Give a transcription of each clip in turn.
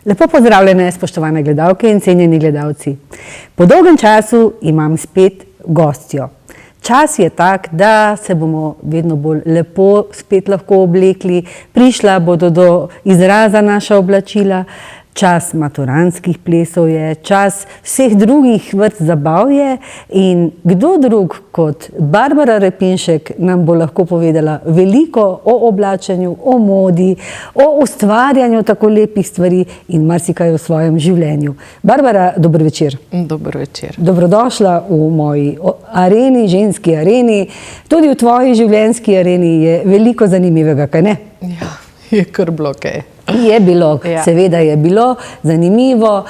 Lepo pozdravljene, spoštovane gledalke in cenjeni gledalci. Po dolgem času imam spet gostjo. Čas je tak, da se bomo vedno bolj lepo spet lahko oblekli, prišla bodo do izraza naša oblačila, čas maturantskih plesov je, čas vseh drugih vrst zabav je in kdo drug kot Barbara Repinšek nam bo lahko povedala veliko o oblačenju, o modi, o ustvarjanju tako lepih stvari in marsikaj o svojem življenju. Barbara, dober večer. Dober večer. Dobrodošla v moji areni, ženski areni. Tudi v tvoji življenjski areni je veliko zanimivega, kaj ne? Ja, je kar bilo kaj. Je bilo, Ja. seveda je bilo, zanimivo,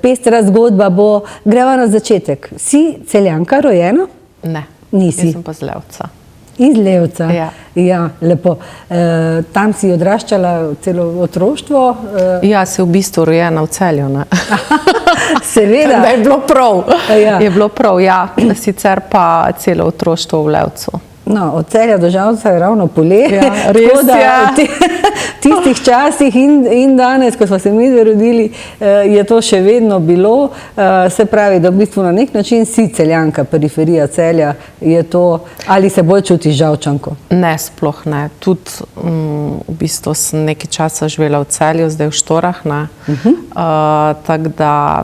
pestra zgodba bo. Greva na začetek. Si Celjanka rojena? Ne, Nisi. jaz sem pa z Levca. Iz Levca? Ja. Ja, lepo. Tam si odraščala celo otroštvo? Ja, si v bistvu rojena v Celju, ne? Seveda. Da je bilo prav. Ja. Je bilo prav, ja. Sicer pa celo otroštvo v Levcu. No, od Celja do Žalca je ravno poletje. Ja, res Tako da je. v tistih časih in danes, ko smo se mi rodili, je to še vedno bilo. Se pravi, da v bistvu na nek način si Celjanka, periferija Celja, je to, ali se bolj čutiš Žalčanko? Ne, sploh ne. Tudi v bistvu sem nekaj časa živela v Celju, zdaj v Štorah, ne. Tako da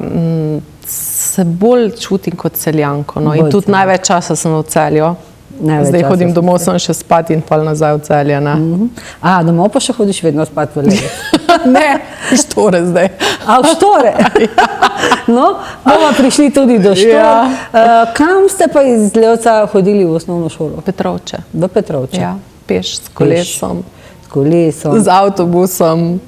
se bolj čutim kot Celjanko, no. In Bolj tudi Celjanka. največ časa sem v Celju. Največ Zdaj časa hodim si domov, sem še spat in pol nazaj v Celje, ne. Domov pa še hodiš vedno spat v Levec? Ne, Štore zdaj. A v Štore? No, bomo prišli tudi do Štor. Ja. Kam ste pa iz Levca hodili v osnovno šolo? Petrovče. Do Petrovča. Ja, peš, s kolesom, S kolesom. z avtobusom.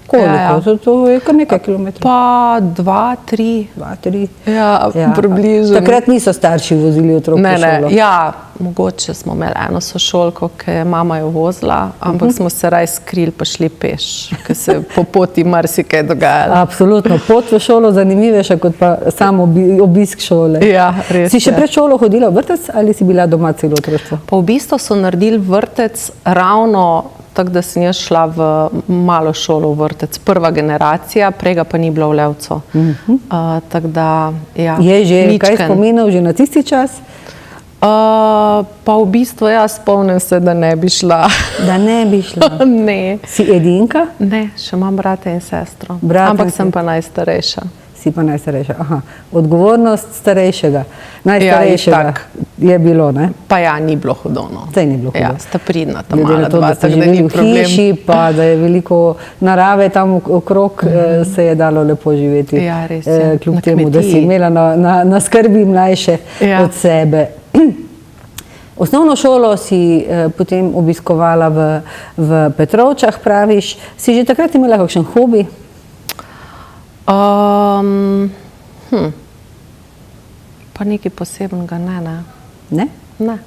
Koliko? To je kar nekaj kilometrov. Pa 2, 3. 2, 3. Ja, približno. Takrat niso starši vozili otrok v šolo? Ja, mogoče smo imeli eno sošolko, ki je mama jo vozila, ampak smo se raj skrili pa šli peš, ker se po poti marsikaj dogajalo. Absolutno. Pot v šolo zanimivejša kot pa sam obisk šole. Ja, res Si še je. pred šolo hodila v vrtec ali si bila doma celo otroštvo? Pa v bistvu so naredili vrtec ravno tako, da sem jaz šla v malo šolo v vrtec. Prva generacija, prej ga pa ni bilo v Levcu. Tako da, ja. Je že kaj mičken. spominov že na tisti čas? Pa v bistvu jaz spomnim se, da ne bi šla. Da ne bi šla. Ne. Si edinka? Ne, še imam brata in sestro. Brata Ampak in sem pa najstarejša. Si pa najstarejša. Aha. Odgovornost starejšega. Najstarejšega itak. je bilo, ne? Pa ja, ni bilo hudono. Saj ni bilo hudo. Ja, sta pridna ta Glede mala na to, dva, da ste tako da ni živeli v problem. hiši, pa da je veliko narave tam okrog, se je dalo lepo živeti. Ja, res je. Kljub Na temu, da si kmetiji. imela na skrbi mlajše Ja. od sebe. Osnovno šolo si potem obiskovala v Petrovčah, praviš. Si že takrat imela kakšen hobi? Pa nekaj posebnega, ne. Ne? Ne.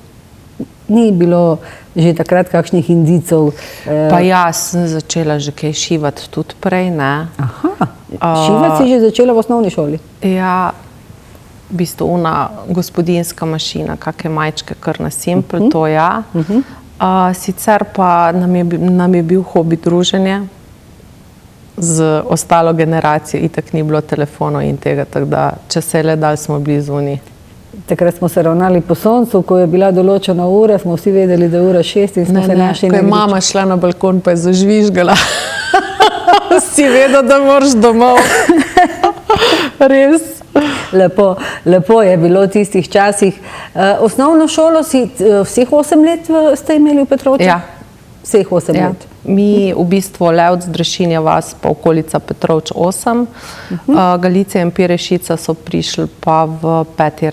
Ni bilo že takrat kakšnih indicov? Pa jaz sem začela že kaj šivati tudi prej, ne. Aha, šivati si že začela v osnovni šoli? Ja, v bistvu ona gospodinjska mašina, kakšne majčke, kar na simpel, to ja. Sicer pa nam je bil hobi druženje z ostalo generacijo, itak ni bilo telefonov in tega, tako da če se je le dal, smo bili zunaj. Takrat smo se ravnali po soncu, ko je bila določena ura, smo vsi vedeli, da je ura 6 in smo se našli ko na je mama šla na balkon, pa je zažvižgala. Si vedel, da moraš domov. Res. Lepo je bilo v tistih časih. Osnovno šolo si vseh 8 let ste imeli v Petrovčah? Ja. Vseh 8 Ja. let. Mi v bistvu Levc, Drešinja vas, pa okolica Petrovč 8. Galicija in Pirešica so prišli pa v peti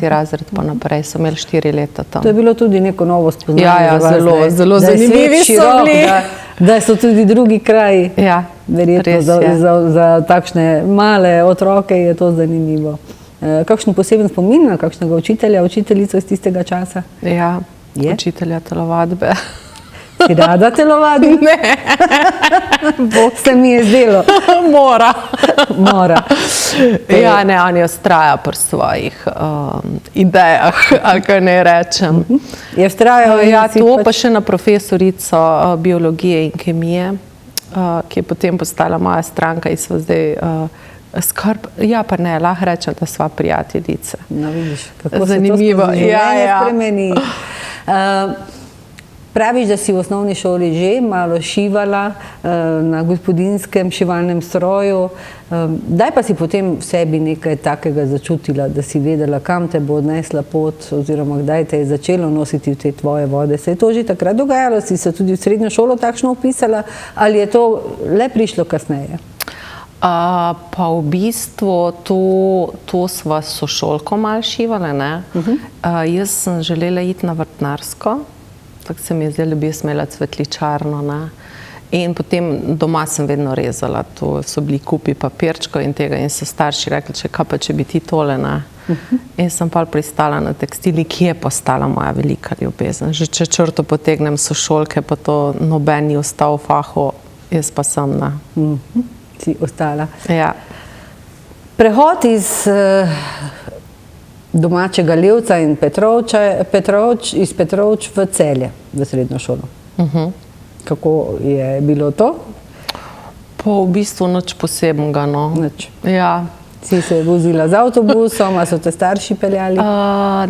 razred pa naprej. So imeli 4 leta tam. To je bilo tudi neko novo spoznanje Ja, za vas, zelo, da je- zelo da je svet zanimivi so širok, bili. Da so tudi drugi kraji. Ja, Verjetno res je. za takšne male otroke je to zanimivo. Kakšen poseben spomin na kakšnega učitelja, učiteljico iz tistega časa? Ja, Je? učitelja telovadbe. Si rada telovadi? Ne. Se mi je zdelo. Mora. Torej- Ja, ne, on je vztraja pri svojih idejah, ali kaj ne rečem. Je vztrajal in Ja, si to pač- pa še na profesorico biologije in kemije. ki je potem postala moja stranka in sva zdaj skrb. Ja, pa ne, lahko rečem, da sva prijateljice. No, vidiš, kako Zanimivo. se to življenje spremeni. Praviš, da si v osnovni šoli že malo šivala na gospodinskem šivalnem stroju. Kdaj pa si potem v sebi nekaj takega začutila, da si vedela, kam te bo odnesla pot, oziroma kdaj te je začelo nositi v te tvoje vode? Se je to že takrat dogajalo? Si se tudi v srednjo šolo takšno vpisala ali je to le prišlo kasneje? Pa v bistvu to sva s sošolko malo šivale, ne? Jaz sem želela iti na vrtnarsko, tako se mi je zdelo, da bi smela cvetličarno, ne? In potem doma sem vedno rezala, to so bili kupi papirčkov in tega in so starši rekli, kaj pa če bi ti tole, ne? In sem pa pristala na tekstili, ki je postala moja velika ljubezen. Že če črto potegnem sošolke, pa to noben ni ostal v fahu, jaz pa sem, ne? Si ostala. Ja. Prehod iz domačega Levca in iz Petrovč v Celje, v srednjo šolo. Kako je bilo to? Pa v bistvu nič posebnega, no. Nič. Ja. Si se vozila z avtobusom, a so te starši peljali?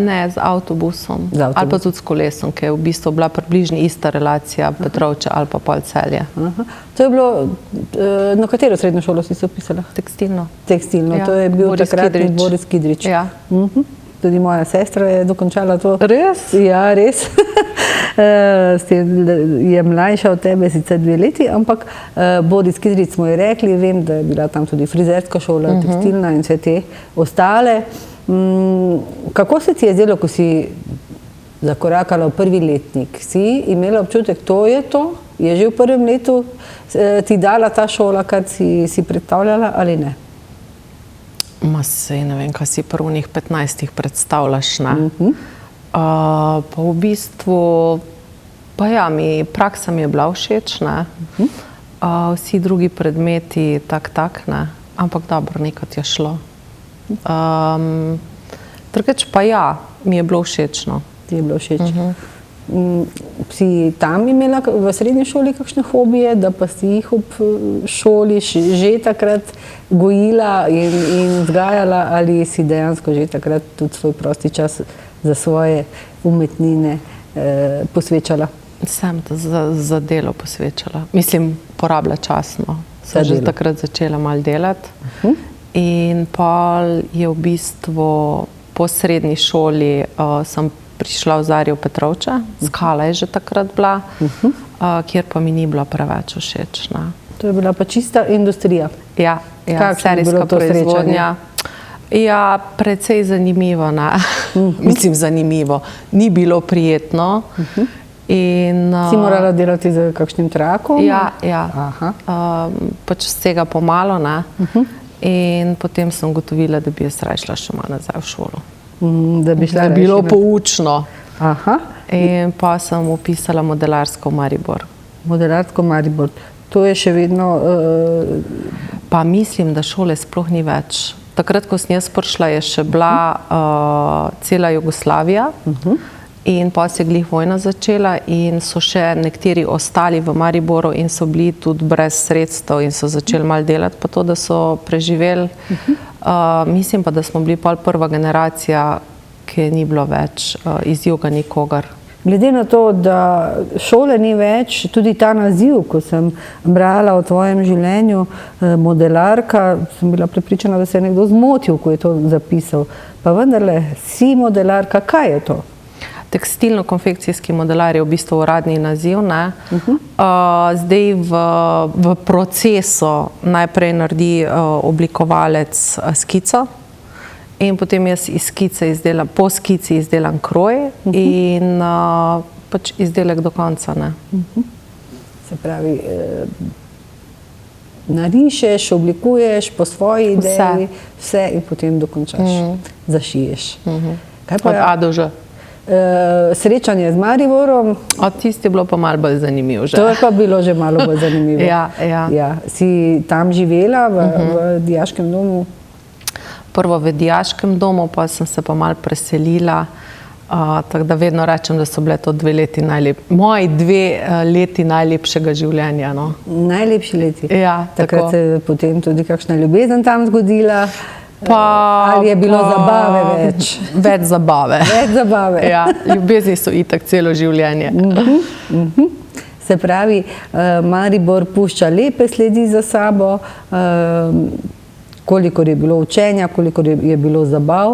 Ne, z avtobusom. Ali pa tudi s kolesom, ker je v bistvu bila približno ista relacija Petrovče ali pa pol Celje. To je bilo, na katero srednjo šolo si se vpisala? Tekstilno. Tekstilno, to je bil takratni Boris Kidrič. Ja. Tudi moja sestra je dokončala to. Res? Ja, res. Je mlajša od tebe, sicer 2 leti, ampak Boris Kidrič smo ji rekli, vem, da je bila tam tudi frizerska šola, tekstilna in vse te ostale. Kako se ti je zdelo, ko si zakorakala v prvi letnik? Si imela občutek, to je to? Je že v prvem letu ti dala ta šola, kar si predstavljala ali ne? Ma sej, ne vem, kaj si prvnih 15 predstavljaš, ne? Pa v bistvu, pa ja, praksa mi je bila všeč, ne? Vsi drugi predmeti tak, ne? Ampak dobro, nekaj je šlo. Drugače pa ja, mi je bilo všeč, no. Ti je bilo všeč. Si tam imela v srednji šoli kakšne hobije, da pa si jih ob šoli že takrat gojila in vzgajala, ali si dejansko že takrat tudi svoj prosti čas za svoje umetnine posvečala? Sem to za delo posvečala. Mislim, porablja časno. Sem že takrat začela malo delati. In pol je v bistvu po srednji šoli sem prišla v Zarjo Petrovče, Skala je že takrat bila, kjer pa mi ni bila preveč všeč. To je bila pa čista industrija. Ja, serijska proizvodnja. Ja, precej zanimivo, ne. Mislim, zanimivo. Ni bilo prijetno. Si morala delati z kakšnim trakom? Ja. Pač z tega pomalo, ne. In potem sem ugotovila, da bi jaz raje šla še malo nazaj v šolo. Da je bilo poučno. In pa sem upisala modelarsko v Maribor. Modelarsko v Maribor. To je še vedno... Pa mislim, da šole sploh ni več. Takrat, ko sem jaz prišla, je še bila cela Jugoslavija in pa se je glih vojna začela in so še nekateri ostali v Mariboru in so bili tudi brez sredstev in so začeli malo delati pa to, da so preživeli. Mislim pa, da smo bili pol prva generacija, ki ni bilo več iz juga nikogar. Glede na to, da šole ni več, tudi ta naziv, ko sem brala o tvojem življenju, modelarka, sem bila prepričana, da se je nekdo zmotil, ko je to zapisal. Pa vendarle, si modelarka, kaj je to? Tekstilno-konfekcijski modelar je v bistvu uradni naziv, ne. Zdaj v procesu najprej naredi oblikovalec skico in potem jaz iz skice po skici izdelam kroj in pač izdelek do konca, ne. Se pravi, narišeš, oblikuješ po svoji ideji, vse in potem dokončaš, zašiješ. Od A do Ž. Srečanje z Mariborom. Tisti je bilo pa malo bolj zanimivo že. To je pa bilo že malo bolj zanimivo. Ja. Si tam živela v dijaškem domu? Prvo v dijaškem domu, pa sem se pa malo preselila Tako da vedno rečem, da so bile to moji 2 leti najlepšega življenja. No. Najlepši leti. Ja, Takrat tako. se je potem tudi kakšna ljubezen tam zgodila. Ali je bilo pa zabave več? Več zabave. Več zabave. Ja, ljubezni so itak celo življenje. Se pravi, Maribor pušča lepe sledi za sabo, kolikor je bilo učenja, kolikor je bilo zabav,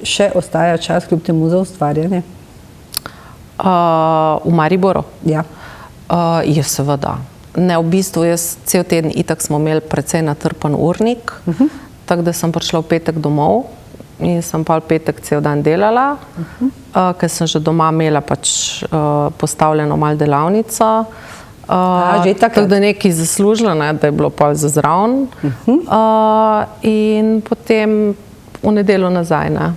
še ostaja čas kljub temu za ustvarjanje? V Mariboru? Ja. Je seveda. Ne, v bistvu jaz cel teden itak smo imeli precej natrpan urnik, tako da sem prišla v petek domov in sem pa v petek cel dan delala, ker sem že doma imela pač postavljeno malo delavnico. Že takrat? Tako da nekaj zaslužila, ne, da je bilo pa za zraven. In potem v nedeljo nazaj. Ne.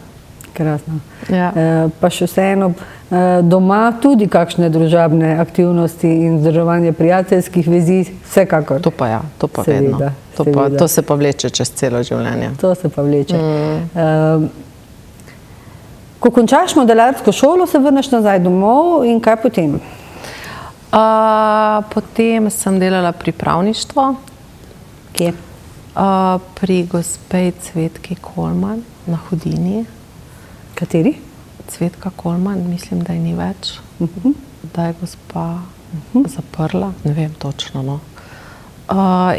Krasno. Ja. Pa še vseeno doma tudi kakšne družabne aktivnosti in vzdrževanje prijateljskih vezi, vsekakor. To pa ja, to pa Seveda, vedno. To se pa vleče čez celo življenje. To se pa vleče. Ko končaš modelarsko šolo, se vrneš nazaj domov in kaj potem? Potem sem delala pripravništvo. Kje? Pri gospej Cvetki Kolman na Hudinji. Kateri? Cvetka Kolman, mislim, da je ni več. Da je gospa zaprla, ne vem točno. No.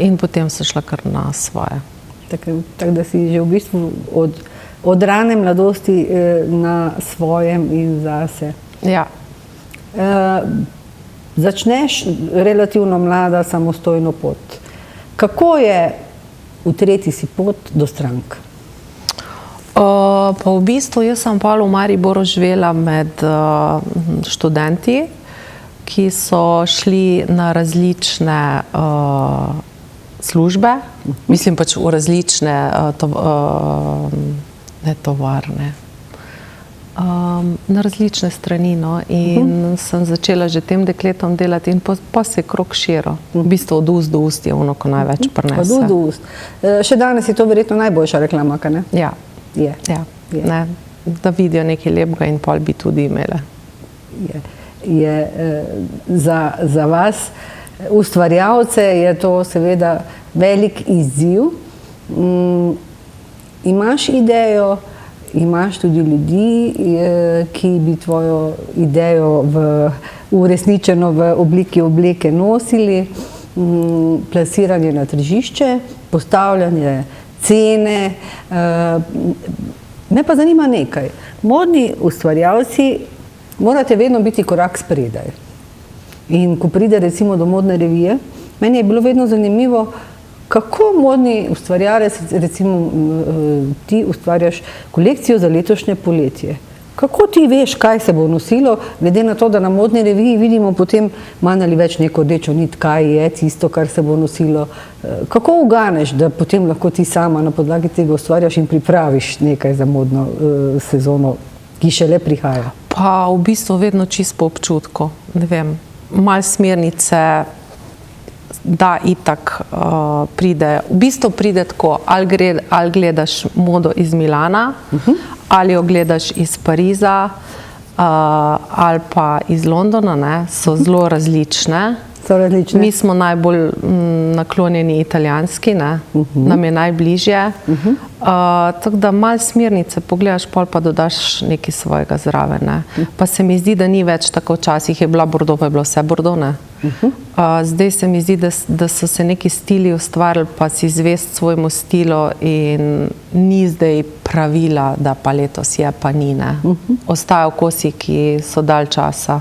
In potem sem šla kar na svoje. Tako da si že v bistvu od rane mladosti na svojem in zase. Ja. Začneš relativno mlada samostojno pot. Kako je utreti si pot do strank? Pa v bistvu jaz sem pa v Mariboru živela med študenti, ki so šli na različne službe, mislim pač v različne ne tovarne, na različne strani. No. In sem začela že tem dekletom delati in pa se je krog širil. V bistvu od ust do ust je ono, ko največ prinese. Od ust do ust. Še danes je to verjetno najboljša reklama, kaj ne? Ja. Je. Ja. Ne, da vidijo nekaj lepega in pol bi tudi imele. Je za vas, ustvarjalce, je to seveda velik izziv. Imaš idejo, imaš tudi ljudi, ki bi tvojo idejo uresničeno v obliki obleke nosili, plasiranje na tržišče, postavljanje cene. Me pa zanima nekaj. Modni ustvarjalci morate vedno biti korak spredaj. In ko pride recimo do modne revije, meni je bilo vedno zanimivo, kako modni ustvarjalec, recimo ti ustvarjaš kolekcijo za letošnje poletje. Kako ti veš, kaj se bo nosilo, glede na to, da na modni reviji vidimo potem manj ali več neko rdečo nit, kaj je tisto, kar se bo nosilo. Kako uganeš, da potem lahko ti sama na podlagi tega ustvarjaš in pripraviš nekaj za modno sezono, ki šele prihaja? Pa v bistvu vedno čisto po občutku. Ne vem, malo smernice, da itak pride. V bistvu pride tako, ali gledaš modo iz Milana, ali jo gledaš iz Pariza, ali pa iz Londona, ne, so zelo različne. So različne. Mi smo najbolj naklonjeni italijanski, ne, nam je najbližje. Tako da malo smernice pogledaš, pol pa dodaš nekaj svojega zraven. Ne. Pa se mi zdi, da ni več tako, včasih je bila Bordeaux, pa je bilo vse Bordeaux, ne. Zdaj se mi zdi, da so se neki stili ustvarili, pa si zvest svojemu stilu in ni zdaj pravila, da pa letos je, pa ni, ne. Ostajajo kosi, ki so dalj časa.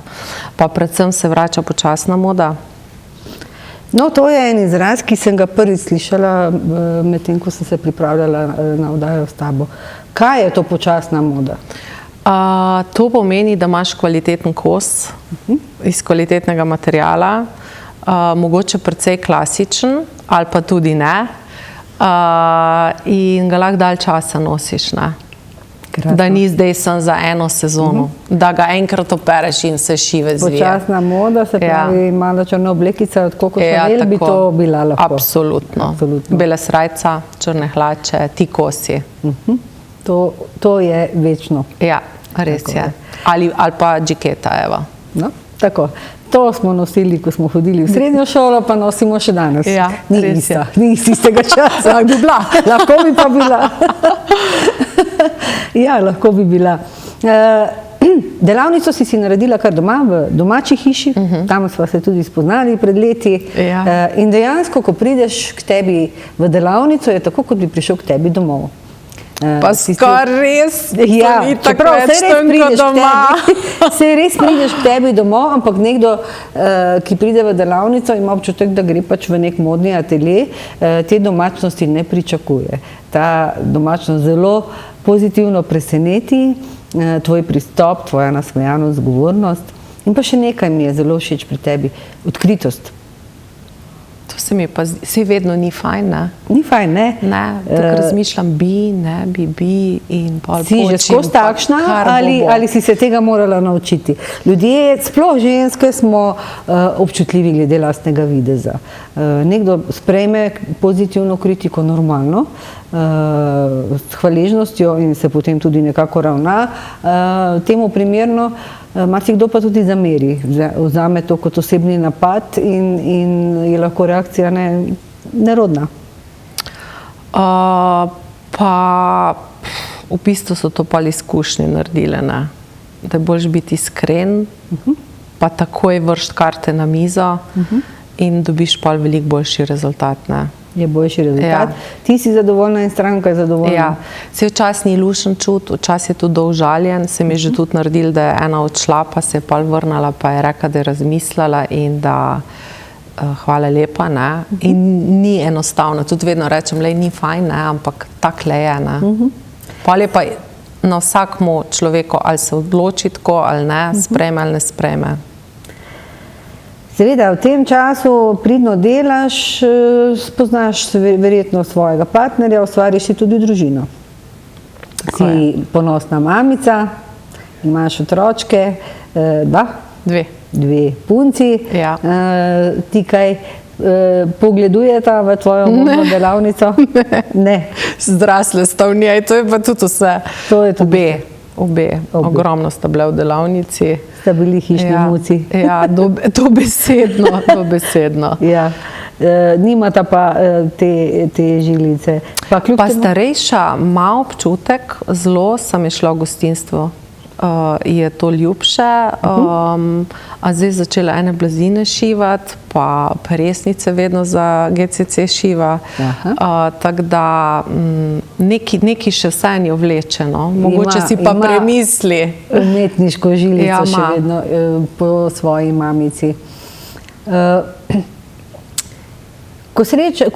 Pa predvsem se vrača počasna moda. No, to je en izraz, ki sem ga prvič slišala medtem, ko sem se pripravljala na oddajo s tabo. Kaj je to počasna moda? To pomeni, da imaš kvaliteten kos iz kvalitetnega materiala, mogoče precej klasičen ali pa tudi ne, in ga lahko dalj časa nosiš, ne. Da ni zdaj sem za eno sezono, da ga enkrat opereš in se šive zvije. Počasna moda, se pravi mala črna oblekica od Coco Chanel, bi to bila lahko? Absolutno. Bela srajca, črne hlače, ti kosi. To je večno. Ja. res Tako je. Ali pa džiketa, evo. No, tako. To smo nosili, ko smo hodili v srednjo šolo, pa nosimo še danes. Ja, ni res ista, je. ni iz istega časa. Bi bila. Lahko bi pa bila. Ja, lahko bi bila. Delavnico si naredila kar doma, v domači hiši, tam smo se tudi spoznali pred leti. Ja. In dejansko, ko prideš k tebi v delavnico, je tako, kot bi prišel k tebi domov. Pa skoraj res, Ja, to ni tako čeprav več tanko doma. Saj res prideš k tebi domov, ampak nekdo, ki pride v delavnico, ima občutek, da gre pač v nek modni atelje, te domačnosti ne pričakuje. Ta domačnost zelo pozitivno preseneti, tvoj pristop, tvoja nasmejanost, zgovornost. In pa še nekaj mi je zelo všeč pri tebi, odkritost. To se mi pa zdi, saj vedno ni fajn, ne? Ni fajn, ne? Ne, tako razmišljam, bi in pol Si že skozi takšna ali si se tega morala naučiti? Ljudje, sploh ženske, smo občutljivi glede lastnega videza. Nekdo sprejme pozitivno kritiko normalno, s hvaležnostjo in se potem tudi nekako ravna temu primerno, marsikdo pa tudi zameri, vzame to kot osebni napad in je lahko reakcija nerodna. Pa v bistvu so to pa izkušnje naredile, ne? Da je boljš biti iskren, pa takoj vršiti karte na mizo in dobiš pa veliko boljši rezultat, ne? Je boljši rezultat. Ja. Ti si zadovoljna in stranka je zadovoljna. Ja, se včasih ni lušen čut, včasih je tudi užaljen, se mi je že tudi naredil, da je ena odšla, pa se je pol vrnila, pa je rekla, da je razmislila in da hvala lepa, ne. In ni enostavno, tudi vedno rečem, lej, ni fajn, ne, ampak takle je, ne. Pol je pa na vsakmu človeku, ali se odloči tako, ali ne, sprejme ali ne sprejme. Seveda, v tem času pridno delaš, spoznaš verjetno svojega partnerja, ustvariš si tudi družino. Si ponosna mamica, imaš otročke, dve punci. Ja. Ti kaj pogledujeta v tvojo modno delavnico? Ne. Zrasle sta v njej, to je pa tudi vse. To je tudi Obe. Ogromno sta bile v delavnici. Sta bili hišni muci. Ja, dobesedno. Ja. Nimata pa te žilice. Pa starejša ima občutek, zelo sem je šla v gostinstvo. Je to ljubše, a zdaj začela ene blazine šivati, pa presnice vedno za GCC šiva, tako da neki še vsaj jo vleče, no. Mogoče si pa premisli. Umetniško žilico še vedno po svoji mamici. Ko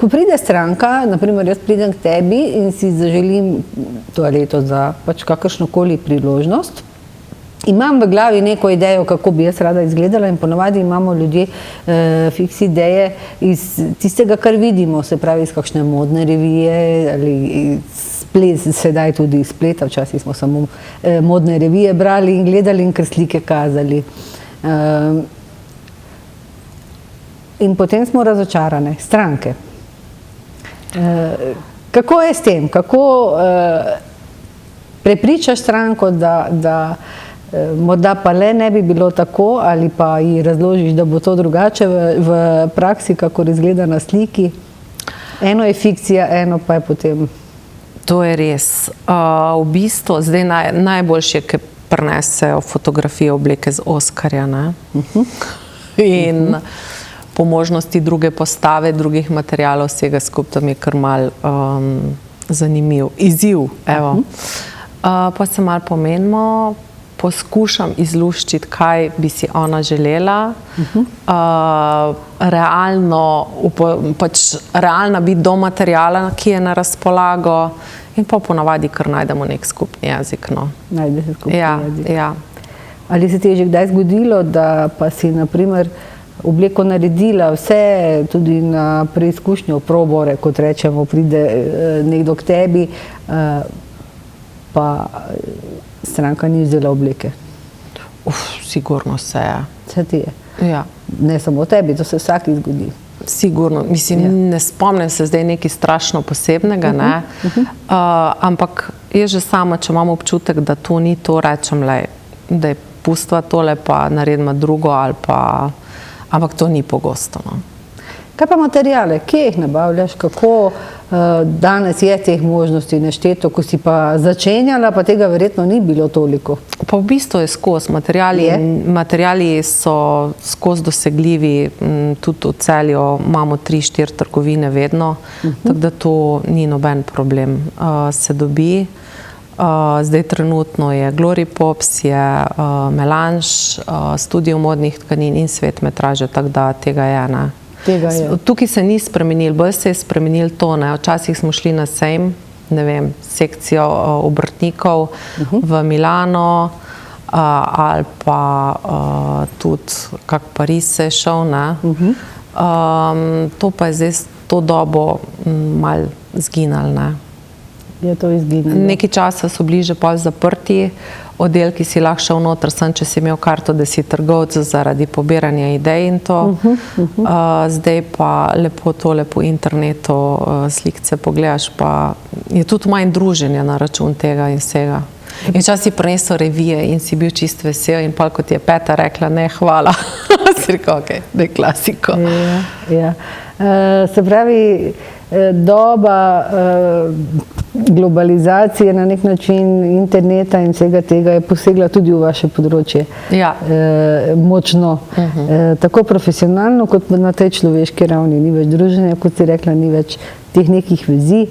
pride stranka, naprimer jaz pridem k tebi in si zaželim toaleto za pač kakršnokoli priložnost, imam v glavi neko idejo, kako bi jaz rada izgledala in ponavadi imamo ljudje fiks ideje iz tistega, kar vidimo, se pravi iz kakšne modne revije ali sedaj tudi iz spleta, včasih smo samo modne revije brali in gledali in kar slike kazali. In potem smo razočarane, stranke. Kako je s tem? Kako prepričaš stranko, da morda pa le ne bi bilo tako, ali pa ji razložiš, da bo to drugače v praksi, kakor izgleda na sliki? Eno je fikcija, eno pa je potem... To je res. V bistvu zdaj najboljše, ki prinesejo fotografije obleke z Oskarja, ne? In po možnosti druge postave, drugih materialov, vsega skupaj mi je kar mal zanimiv. Izziv, evo. Pa se malo pomenimo, poskušam izluščiti, kaj bi si ona želela. Realna biti do materijala, ki je na razpolago, in pa ponavadi kar najdemo nek skupni jezik. Najde se skupni jezik. Ja. Ali se ti je že kdaj zgodilo, da pa si naprimer obleko naredila vse, tudi na preizkušnjo, probore, kot rečemo, pride nekdo k tebi, pa stranka ni vzela obleke? Sigurno se je. Se ti je? Ja. Ne samo tebi, to se vsaki zgodi. Sigurno. Mislim, ne spomnim se zdaj nekaj strašno posebnega, ne? Ampak Jaz že sama, če imam občutek, da to ni to, rečem, da je pustva tole, pa naredimo drugo, ampak to ni pogosto. No. Kaj pa materijale? Kje jih nabavljaš? Kako danes je teh možnosti nešteto, ko si pa začenjala, pa tega verjetno ni bilo toliko? Pa v bistvu je skozi. Materiali so skozi dosegljivi, tudi v Celju imamo 3-4 trgovine vedno, tako da to ni noben problem. Se dobi. Zdaj trenutno je Glory Pops, je Melange, Studio modnih tkanin in Svet metraže, tako da tega je, ne. Tukaj se ni spremenil, bolj se je spremenil to, ne. Včasih smo šli na sejm, ne vem, sekcijo obrtnikov v Milano, ali pa tudi kak Pariz se je šel, ne. To pa je zdaj to dobo malo zginalo, ne. Je to izginilo? Nekaj časa so bili že pol zaprti oddelki, si lahko šel noter, sem, če si imel karto, da si trgovec zaradi pobiranja idej in to. Zdaj pa lepo tole po internetu slikce pogledaš, pa je tudi manj druženja na račun tega in vsega. In čas si prinesel revije in si bil čist vesel in pol, kot je Peta rekla, ne, hvala. Si rekel, ok, da je klasiko. Ja. Se pravi, doba globalizacije na nek način interneta in vsega tega je posegla tudi v vaše področje. Ja. Močno. Tako profesionalno, kot na tej človeški ravni. Ni več druženja, kot si rekla, ni več teh nekih vezi.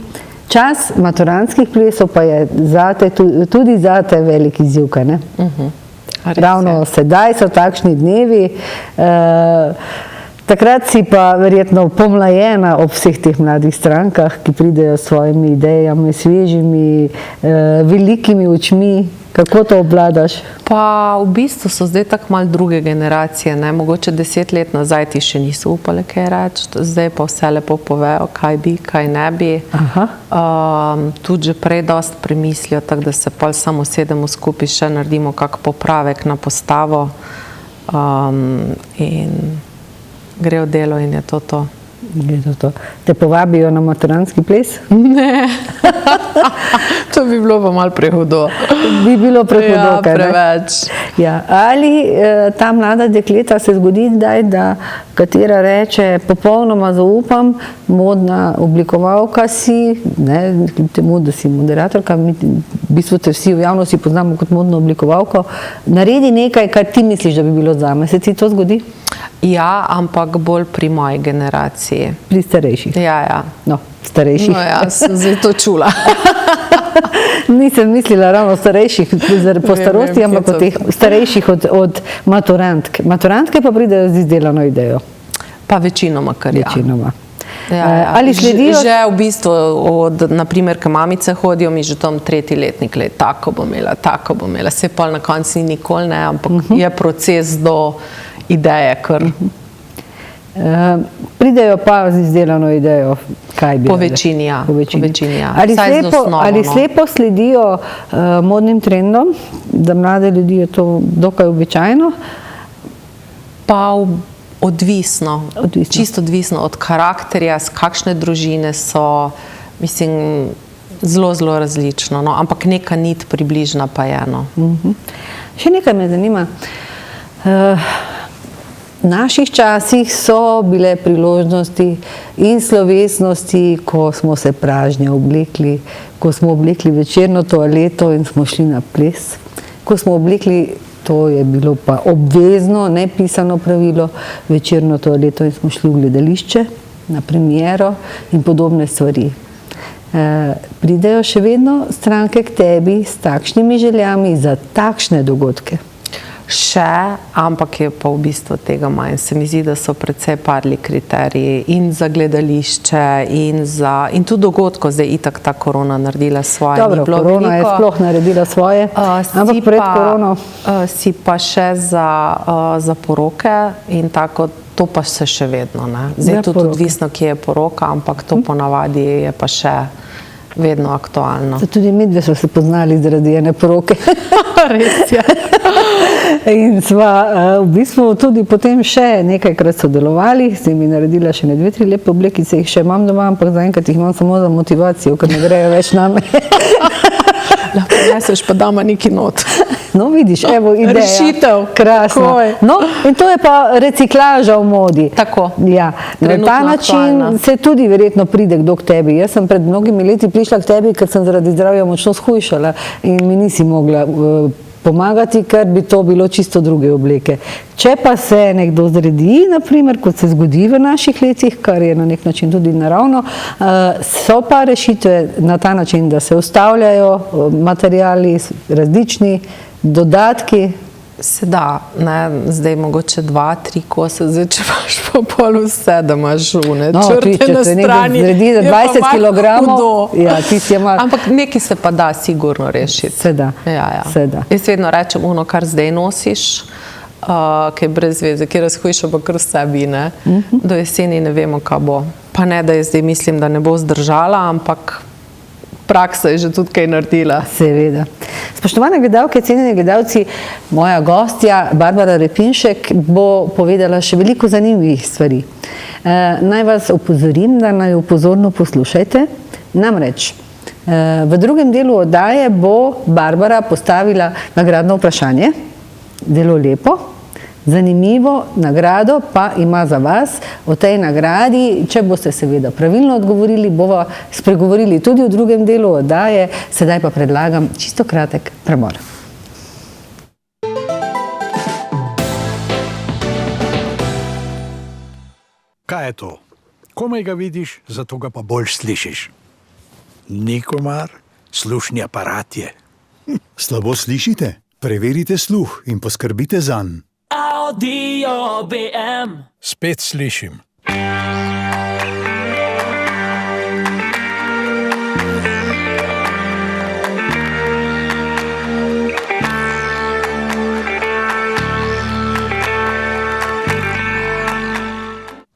Čas maturantskih plesov pa je zate, tudi zate velik izziv, kaj ne? Ravno sedaj so takšni dnevi. Takrat si pa verjetno pomlajena ob vseh teh mladih strankah, ki pridejo s svojimi idejami, svežimi, velikimi očmi. Kako to obvladaš? Pa v bistvu so zdaj tako malo druge generacije, ne? Mogoče 10 let nazaj ti še niso upale kaj reči, zdaj pa vse lepo povejo, kaj bi, kaj ne bi. Tudi že prej dosti premislijo, tako da se pol samo sedemo skupaj, še naredimo kak popravek na postavo in gre v delo in je to to. Te povabijo na maturantski ples? Ne. To bi bilo pa malo prehudo. Bi bilo prehudo, kaj ne? Preveč. Ja. Ali ta mlada dekleta se zgodi kdaj, da katera reče, popolnoma zaupam, modna oblikovalka si, ne, temu, da si moderatorka, v bistvu te vsi v javnosti poznamo kot modno oblikovalko, naredi nekaj, kar ti misliš, da bi bilo zame. Se ti to zgodi? Ja, ampak bolj pri moji generaciji. Pri starejših? Ja. No, starejših. No ja, sem zdaj to čula. Nisem mislila ravno starejših po starosti, ampak od teh starejših od maturantk. Maturantke pa pridejo z izdelano idejo. Pa večinoma kar ja. Večinoma. Ja. Ali sledijo... Že v bistvu, naprimer, ko mamice hodijo, mi že tam 3. letnik, tako bom imela, se pa na koncu ni nikoli, ne, ampak je proces do ideje, kar... Pridejo pa z izdelano idejo, kaj bi... Po večini, ja. Ali slepo sledijo modnim trendom, da mlade ljudi je to dokaj običajno? Pa odvisno. Čisto odvisno od karakterja, z kakšne družine so, mislim, zelo, zelo različno, no, ampak neka nit približna pa je, no. Še nekaj me zanima. V naših časih so bile priložnosti in slovesnosti, ko smo se pražnje oblekli, ko smo oblekli večerno toaleto in smo šli na ples, ko smo oblekli, to je bilo pa obvezno, nepisano pravilo, večerno toaleto in smo šli v gledališče, na premiero in podobne stvari. Pridejo še vedno stranke k tebi s takšnimi željami za takšne dogodke? Še, ampak je pa v bistvu tega manj. Se mi zdi, da so precej padli kriteriji in za gledališče in tudi dogodko, zdaj itak ta korona naredila svoje. Dobro, korona je sploh naredila svoje, ampak pred korono. Si pa še za poroke in tako, to pa se še vedno, ne. Zdaj tudi odvisno, kje je poroka, ampak to ponavadi je pa še vedno aktualno. Tudi midve so se poznali zaradi ene poroke. Res je. In sva v bistvu tudi potem še nekajkrat sodelovali, s njimi naredila še 2-3 lepe oblekice, jih še imam doma, ampak zaenkrat jih imam samo za motivacijo, ker ne grejo več name. Lahko neseš, pa dama neki not. No, vidiš, evo ideja. Rešitev. Krasno. Takoj. No, in to je pa reciklaža v modi. Tako. Ja. Na Trenutno ta način aktualna. se tudi verjetno pride kdo k tebi. Jaz sem pred mnogimi leti prišla k tebi, ker sem zaradi zdravja močno shujšala in mi nisi mogla pomagati, ker bi to bilo čisto druge obleke. Če pa se nekdo zredi, naprimer, kot se zgodi v naših letih, kar je na nek način tudi naravno, so pa rešitve na ta način, da se ustavljajo materiali različni, dodatki. Se da, ne, zdaj mogoče 2-3 kose, zdaj če imaš pa pol vse, da imaš žune, No, črte če na se nekdo strani, zredi za je pa 20 malo kilogramov, hudo. ja, tisti je malo. Ampak nekaj se pa da sigurno rešiti. Se da, se da. Jaz vedno rečem ono, kar zdaj nosiš, ki je brez veze, ki razhujša pa kar v sebi, ne. Do jeseni ne vemo, kaj bo. Pa ne, da jaz zdaj mislim, da ne bo zdržala, ampak praksa je že tudi kaj naredila. Seveda. Spoštovane gledalke, cenjeni gledalci, moja gostja Barbara Repinšek bo povedala še veliko zanimivih stvari. Naj vas opozorim, da naj jo pozorno poslušajte. Namreč, v drugem delu oddaje bo Barbara postavila nagradno vprašanje. Zelo lepo. Zanimivo nagrado pa ima za vas. O tej nagradi, če boste seveda pravilno odgovorili, bova spregovorili tudi v drugem delu oddaje. Sedaj pa predlagam čisto kratek premor. Kaj je to? Komaj ga vidiš, zato ga pa bolj slišiš. Ni komar, slušni aparat je. Slabo slišite? Preverite sluh in poskrbite zanj. Audio BM. Spet slišim.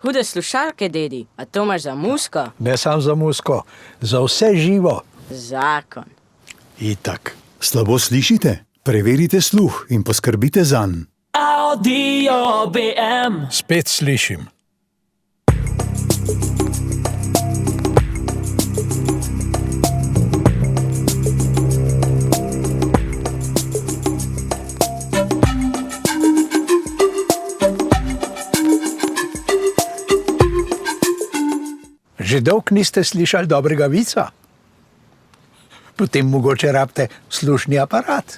Hude slušalke, dedi. A to imaš za musko? Ne sam za musko, za vse živo. Zakon. Itak. Slabo slišite? Preverite sluh in poskrbite zanj. Audio BM. Spet slišim. Že dolgo niste slišali dobrega vica? Potem mogoče rabite slušni aparat.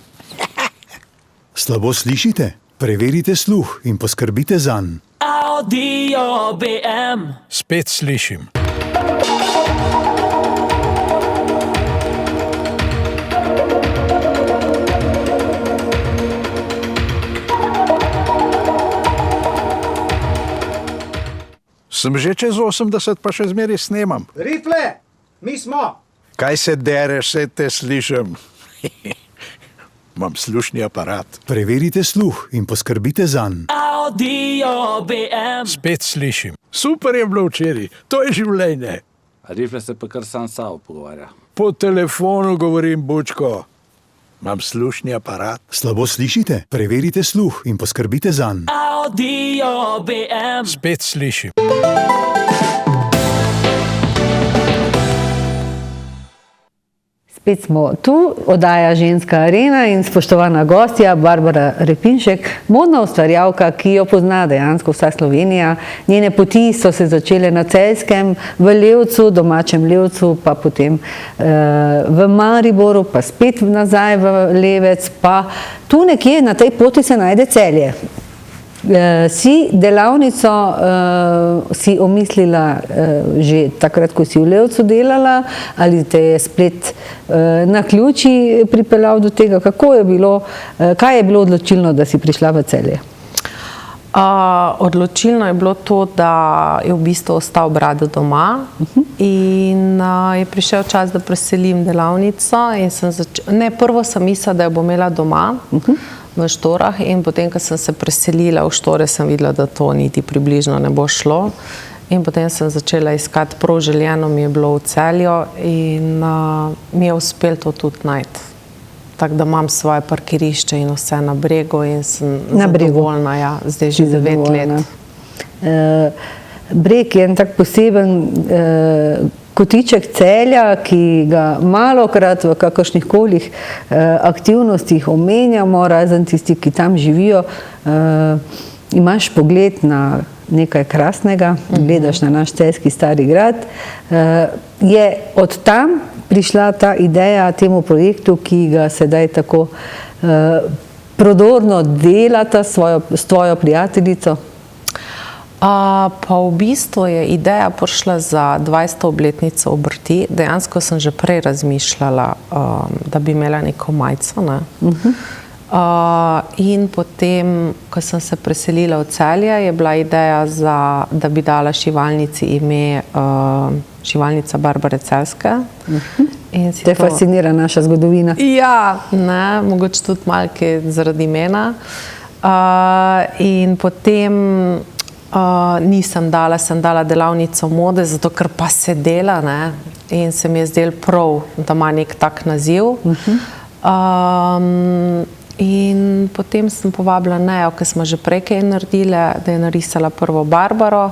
Slabo slišite? Preverite sluh in poskrbite zanj. Audio BM. Spet slišim. Sem že čez 80, pa še zmeraj snemam. Rifle, mi smo. Kaj se dereš, se te slišim. Imam slušni aparat. Preverite sluh in poskrbite zanj. Audio BM. Spet slišim. Super je bilo včeraj, to je življenje. Rifle se pa kar sam sabo pogovarja. Po telefonu govorim, bučko. Imam slušni aparat. Slabo slišite? Preverite sluh in poskrbite zanj. Audio BM. Spet slišim. Spet smo tu, oddaja Ženska arena in spoštovana gostja Barbara Repinšek, modna ustvarjalka, ki jo pozna dejansko vsa Slovenija. Njene poti so se začele na Celjskem, v Levcu, domačem Levcu, pa potem v Mariboru, pa spet nazaj v Levec, pa tu nekje na tej poti se najde Celje. Si delavnico si omislila že takrat, ko si v Levcu delala, ali te je splet na ključi pripeljal do tega? Kaj je bilo odločilno, da si prišla v Celje? Odločilno je bilo to, da je v bistvu ostal brat doma in je prišel čas, da preselim delavnico. Prvo sem mislila, da jo bom imela doma, v Štorah, in potem, ko sem se preselila v Štore, sem videla, da to niti približno ne bo šlo. In potem sem začela iskati, prav željeno mi je bilo v Celju in mi je uspelo to tudi najti. Tako da imam svoje parkirišče in vse na Bregu in sem zadovoljna, ja, zdaj že 9 let. Breg je en tak poseben kotiček Celja, ki ga malokrat v kakršnih kolih aktivnostih omenjamo, razen tisti, ki tam živijo. Imaš pogled na nekaj krasnega, gledaš na naš celjski stari grad. Je od tam prišla ta ideja temu projektu, ki ga sedaj tako prodorno delata s tvojo prijateljico? Pa v bistvu je ideja prišla za 20. obletnico obrti. Dejansko sem že prej razmišljala, da bi imela neko majico, ne? In potem, ko sem se preselila v Celje, je bila ideja, da bi dala šivalnici ime Šivalnica Barbare Celjske. Te fascinira naša zgodovina. Ja, ne, mogoče tudi malke zaradi imena. In potem nisem dala, sem dala delavnico mode, zato ker pa se dela, ne, in se mi je zdel prav, da ima nek tak naziv. In potem sem povabila Nejo, ki smo že prej kaj naredile, da je narisala prvo Barbaro.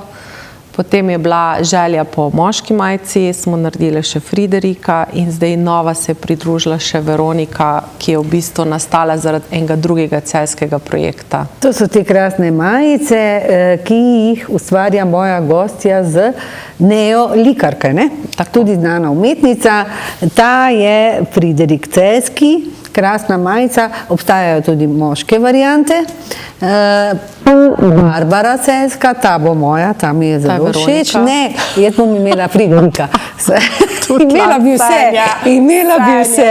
Potem je bila želja po moški majici, smo naredile še Friderika in zdaj nova se je pridružila še Veronika, ki je v bistvu nastala zaradi enega drugega celjskega projekta. To so te krasne majice, ki jih ustvarja moja gostja z Nejo likarka, ne? Tudi znana umetnica. Ta je Friderik Celjski, krasna majica, obstajajo tudi moške variante. Barbara Celjska, ta bo moja, ta mi je zelo všeč. Ne, jaz bom imela Friderika. Imela bi vse.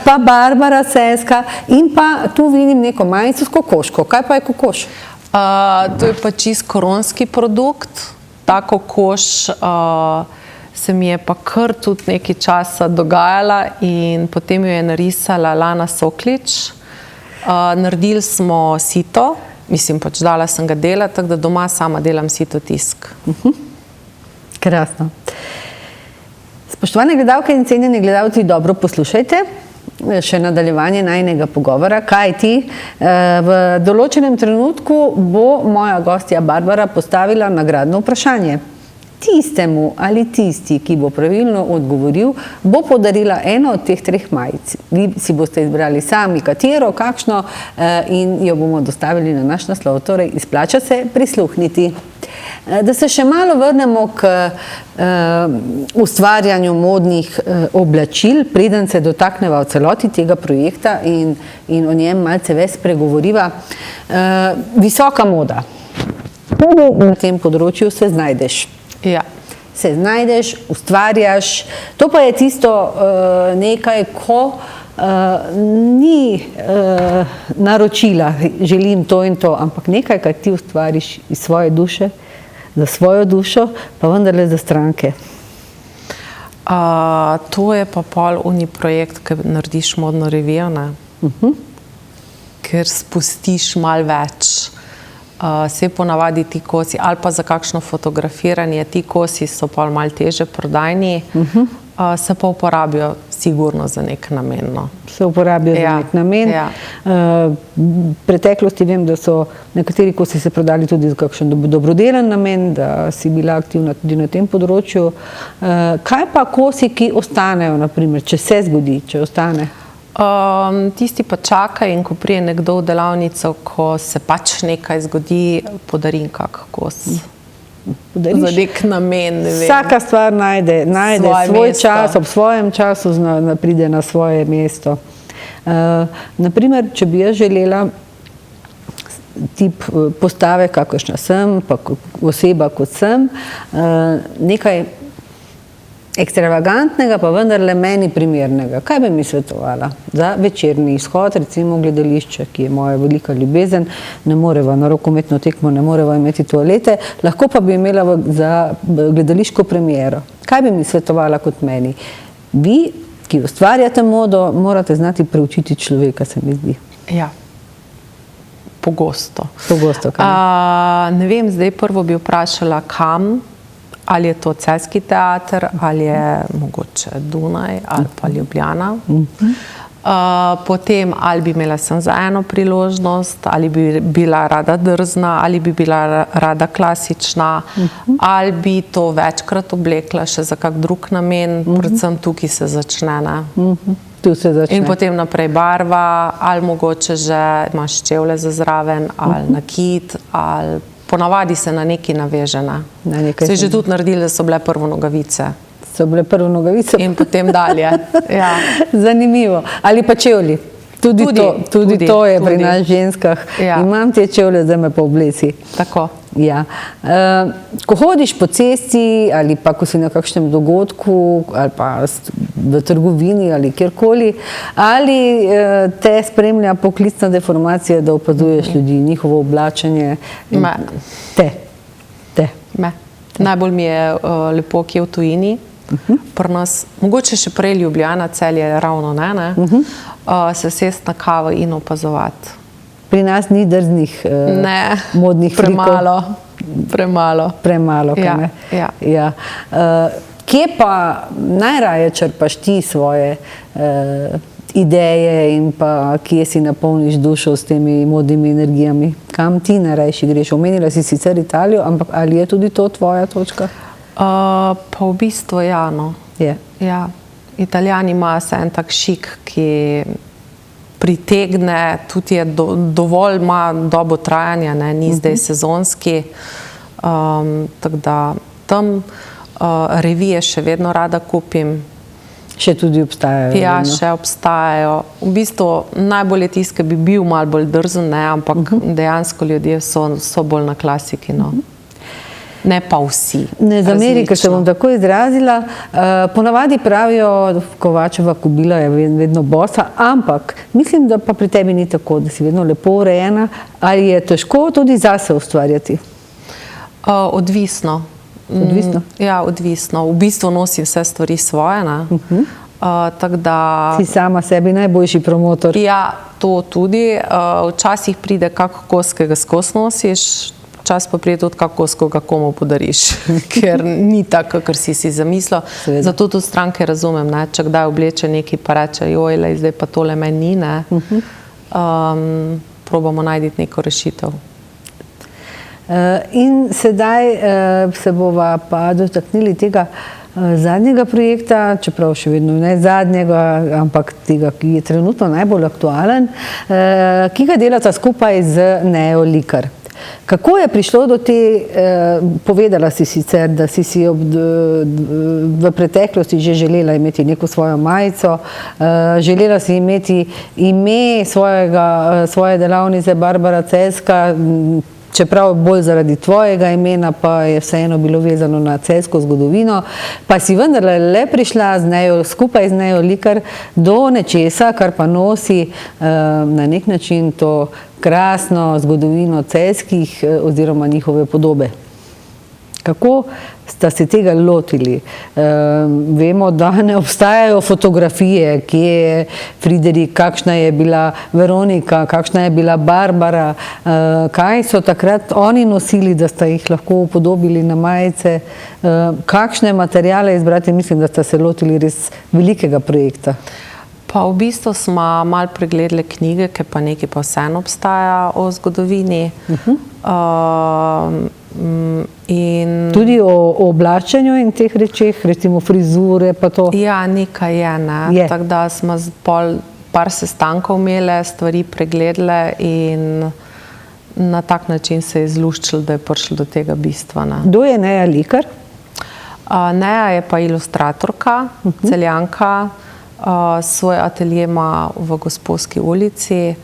Pa Barbara Celjska in pa tu vidim neko majico s kokoško. Kaj pa je kokoš? To je pa čist koronski produkt. Ta kokoš se mi je pa kar tudi nekaj časa dogajala in potem jo je narisala Lana Soklič. Naredili smo sito, mislim pač dala sem ga delati, tako da doma sama delam sito tisk. Krasno. Spoštovane gledalke in cenjeni gledalci, dobro poslušajte še nadaljevanje najinega pogovora, kajti v določenem trenutku bo moja gostja Barbara postavila nagradno vprašanje. Tistemu ali tisti, ki bo pravilno odgovoril, bo podarila eno od teh 3 majic. Vi si boste izbrali sami katero, kakšno in jo bomo dostavili na naš naslov. Torej, izplača se prisluhniti. Da se še malo vrnemo k ustvarjanju modnih oblačil, preden se dotakneva v celoti tega projekta in o njem malce več spregovoriva. Visoka moda. Tudi na tem področju se znajdeš. Ja. Se znajdeš, ustvarjaš. To pa je tisto nekaj, ko ni naročila, želim to in to, ampak nekaj, kar ti ustvariš iz svoje duše, za svojo dušo, pa vendarle za stranke. To je pa pol uni projekt, ki narediš modno revijo, ne? Ker spustiš malo več. Se ponavadi ti kosi, ali pa za kakšno fotografiranje, ti kosi so pa malo teže prodajni, se pa uporabijo sigurno za nek namen. Se uporabijo za nek namen. V preteklosti vem, da so nekateri kosi se prodali tudi za kakšen dobrodelen namen, da si bila aktivna tudi na tem področju. Kaj pa kosi, ki ostanejo, naprimer, če se zgodi, če ostane? Tisti pa čakajo in ko prije nekdo v delavnico, ko se pač nekaj zgodi, podarim kak kos. Za nek namen, ne vem. Vsaka stvar najde svoj čas, ob svojem času pride na svoje mesto. Naprimer, če bi jaz želela tip postave, kakršna sem, pa oseba kot sem, nekaj ekstravagantnega, pa vendarle meni primernega. Kaj bi mi svetovala? Za večerni izhod, recimo gledališče, ki je moja velika ljubezen, ne moreva na rokometno tekmo, ne moreva imeti toalete, lahko pa bi imela za gledališko premiero. Kaj bi mi svetovala kot meni? Vi, ki ustvarjate modo, morate znati preučiti človeka, se mi zdi. Ja. Pogosto. Pogosto, kaj? Ne vem, zdaj prvo bi vprašala, kam, ali je to Celjski teater, ali je mogoče Dunaj, ali pa Ljubljana. Potem, ali bi imela sem za eno priložnost, ali bi bila rada drzna, ali bi bila rada klasična, ali bi to večkrat oblekla še za kak drug namen, predvsem tukaj se začne. Ne? Tu se začne. In potem naprej barva, ali mogoče že imaš čevlje za zraven, ali nakit, ali ponavadi se na nekaj naveže. Ne? Na nekaj Se je se- že tudi naredili, da so bile prvo nogavice So bile prvo nogavice. in potem dalje. Ja. Zanimivo. Ali pa čevlji. Tudi to je pri tudi. nas ženskah. Ja. Imam te čevlje, zdaj me pa obleci. Tako. Ja. Ko hodiš po cesti ali pa ko si na kakšnem dogodku ali pa v trgovini ali kjerkoli, ali te spremlja poklicna deformacija, da opazuješ ljudi, njihovo oblačenje? Me. Te. Me. Najbolj mi je lepo, ki je v tujini. Pri nas, mogoče še prej Ljubljana, Celje ravno ne? Se sest na kavo in opazovati. Pri nas ni drznih Ne, modnih frikov. premalo. Premalo, kaj Ja, ne? ja. Ja. Kje pa najraje črpaš ti svoje ideje in pa kje si napolniš dušo s temi modnimi energijami? Kam ti najrajši greš? Omenila si sicer Italijo, ampak ali je tudi to tvoja točka? Pa v bistvu ja, no. Je. Ja. Italijani imajo se en tak šik, ki pritegne, tudi je dovolj ima dobo trajanja, ne, ni zdaj sezonski. Tako da tam revije še vedno rada kupim. Še tudi obstajajo? Ja, vedno? še obstajajo. V bistvu najbolj je tisti, ki bi bil malo bolj drzen, ne, ampak dejansko ljudje so bolj na klasiki. No. Ne pa vsi. Ne zameri, ker se bom različno. tako izrazila. Ponavadi pravijo, Kovačeva kobila je vedno bosa, ampak mislim, da pa pri tebi ni tako, da si vedno lepo urejena. Ali je težko tudi zase ustvarjati? Odvisno. Odvisno? Ja, odvisno. V bistvu nosim vse stvari svoje. Tako da... Si sama sebi najboljši promotor. Ja, to tudi. Včasih pride kak kos, ki ga skozi nosiš, čas pa pride tudi kak kos, ko ga komu podariš, ker ni tako, kar si zamislil. Seveda. Zato tudi stranke razumem, ne? Če kdaj obleče neki pa reče, joj, lej, zdaj pa tole meni ni, ne? Probamo najti neko rešitev. In sedaj se bova pa dotaknili tega zadnjega projekta, čeprav še vedno ne zadnjega, ampak tega, ki je trenutno najbolj aktualen, ki ga delata skupaj z Neo Likar. Kako je prišlo do te, povedala si sicer, da si v preteklosti že želela imeti neko svojo majico, želela si imeti ime svoje delavnice Barbara Celjska, čeprav bolj zaradi tvojega imena, pa je vseeno bilo vezano na celjsko zgodovino, pa si vendarle le prišla skupaj z Neo Likar do nečesa, kar pa nosi na nek način to krasno zgodovino celjskih oziroma njihove podobe. Kako sta se tega lotili? Vemo, da ne obstajajo fotografije, kje je Friderik, kakšna je bila Veronika, kakšna je bila Barbara, kaj so takrat oni nosili, da sta jih lahko upodobili na majice, kakšne materijale izbrati. Mislim, da sta se lotili res velikega projekta. Pa v bistvu smo malo pregledali knjige, ki pa nekaj pa vseeno obstaja o zgodovini. In tudi o oblačenju in teh rečeh, recimo frizure pa to? ja, nekaj je, ne. Tako da smo par sestankov imeli, stvari pregledali in na tak način se je izluščilo, da je prišlo do tega bistva. Ne. Kdo je Nea Likar? Nea je pa ilustratorka, Celjanka, svoj atelje ima v Gosposki ulici.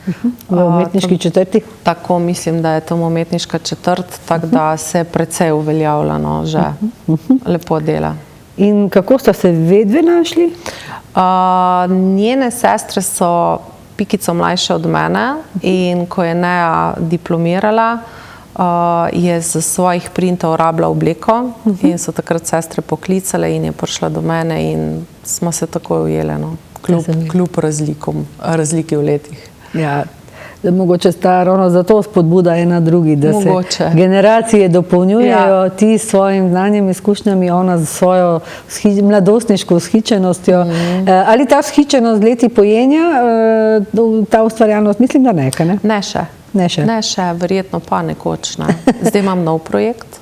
V umetniški četrti? Tako, mislim, da je tam umetniška četrt, tako da se je precej uveljavljeno že lepo dela. In kako sta se vedve našli? Njene sestre so pikico mlajše od mene in ko je Nea diplomirala, je z svojih printov rabila obleko in so takrat sestre poklicale in je prišla do mene in smo se tako ujele, no. Kljub razliki v letih. Ja, Mogoče sta ravno zato spodbuda ena drugi, da Mogoče. se generacije dopolnjujejo, ti s svojim znanjem, izkušnjami, ona z svojo mladostniško vzhičenostjo. Ali ta vzhičenost leti pojenja, ta ustvarjalnost? Mislim, da ne, kaj ne? Ne še. Ne še. Ne še, verjetno pa nekoč. Ne. Zdaj imam nov projekt.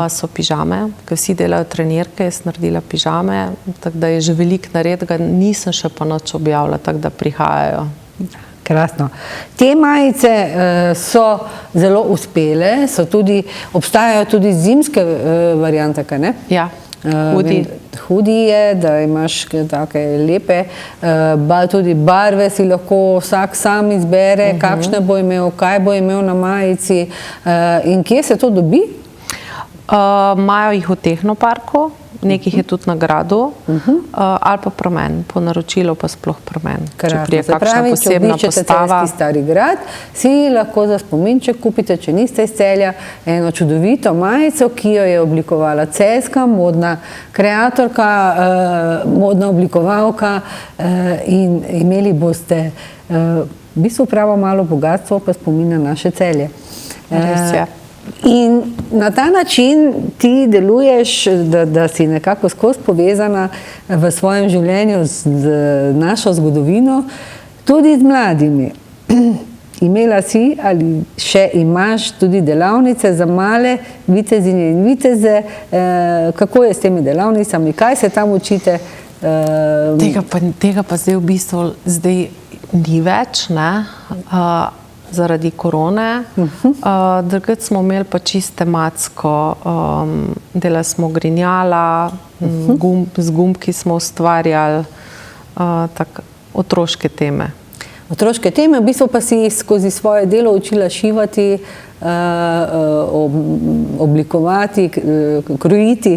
So pižame, ker vsi delajo trenirke, jaz naredila pižame, tako da je že veliko naredga, nisem še pa noč objavila, tako da prihajajo. Krasno. Te majice so zelo uspele, obstajajo tudi zimske variante, kaj ne? Ja, hudi. Hudi je, da imaš take lepe, tudi barve si lahko vsak sam izbere, kakšne bo imel, kaj bo imel na majici in kje se to dobi? Imajo jih v Tehnoparku, nekih je tudi na Gradu, ali pa pri meni, po naročilu pa sploh pri meni. Če prije kakšna posebna postava. Celjski Stari grad, si lahko za spominček kupite, če niste iz Celja, eno čudovito majico, ki jo je oblikovala celjska modna kreatorka, modna oblikovalka in imeli boste v bistvu pravo malo bogatstvo, pa spomin na naše Celje. Res je. In na ta način ti deluješ, da si nekako skozi povezana v svojem življenju z našo zgodovino, tudi z mladimi. Imela si ali še imaš tudi delavnice za male vitezinje in viteze. Kako je s temi delavnicami? Kaj se tam učite? Tega pa zdaj v bistvu ni več, ne? Zaradi korone. Drugič smo imeli pa čisto tematsko. Delali smo grinjala, z gumbki smo ustvarjali, otroške teme. Otroške teme, v bistvu pa si skozi svoje delo učila šivati, oblikovati, krojiti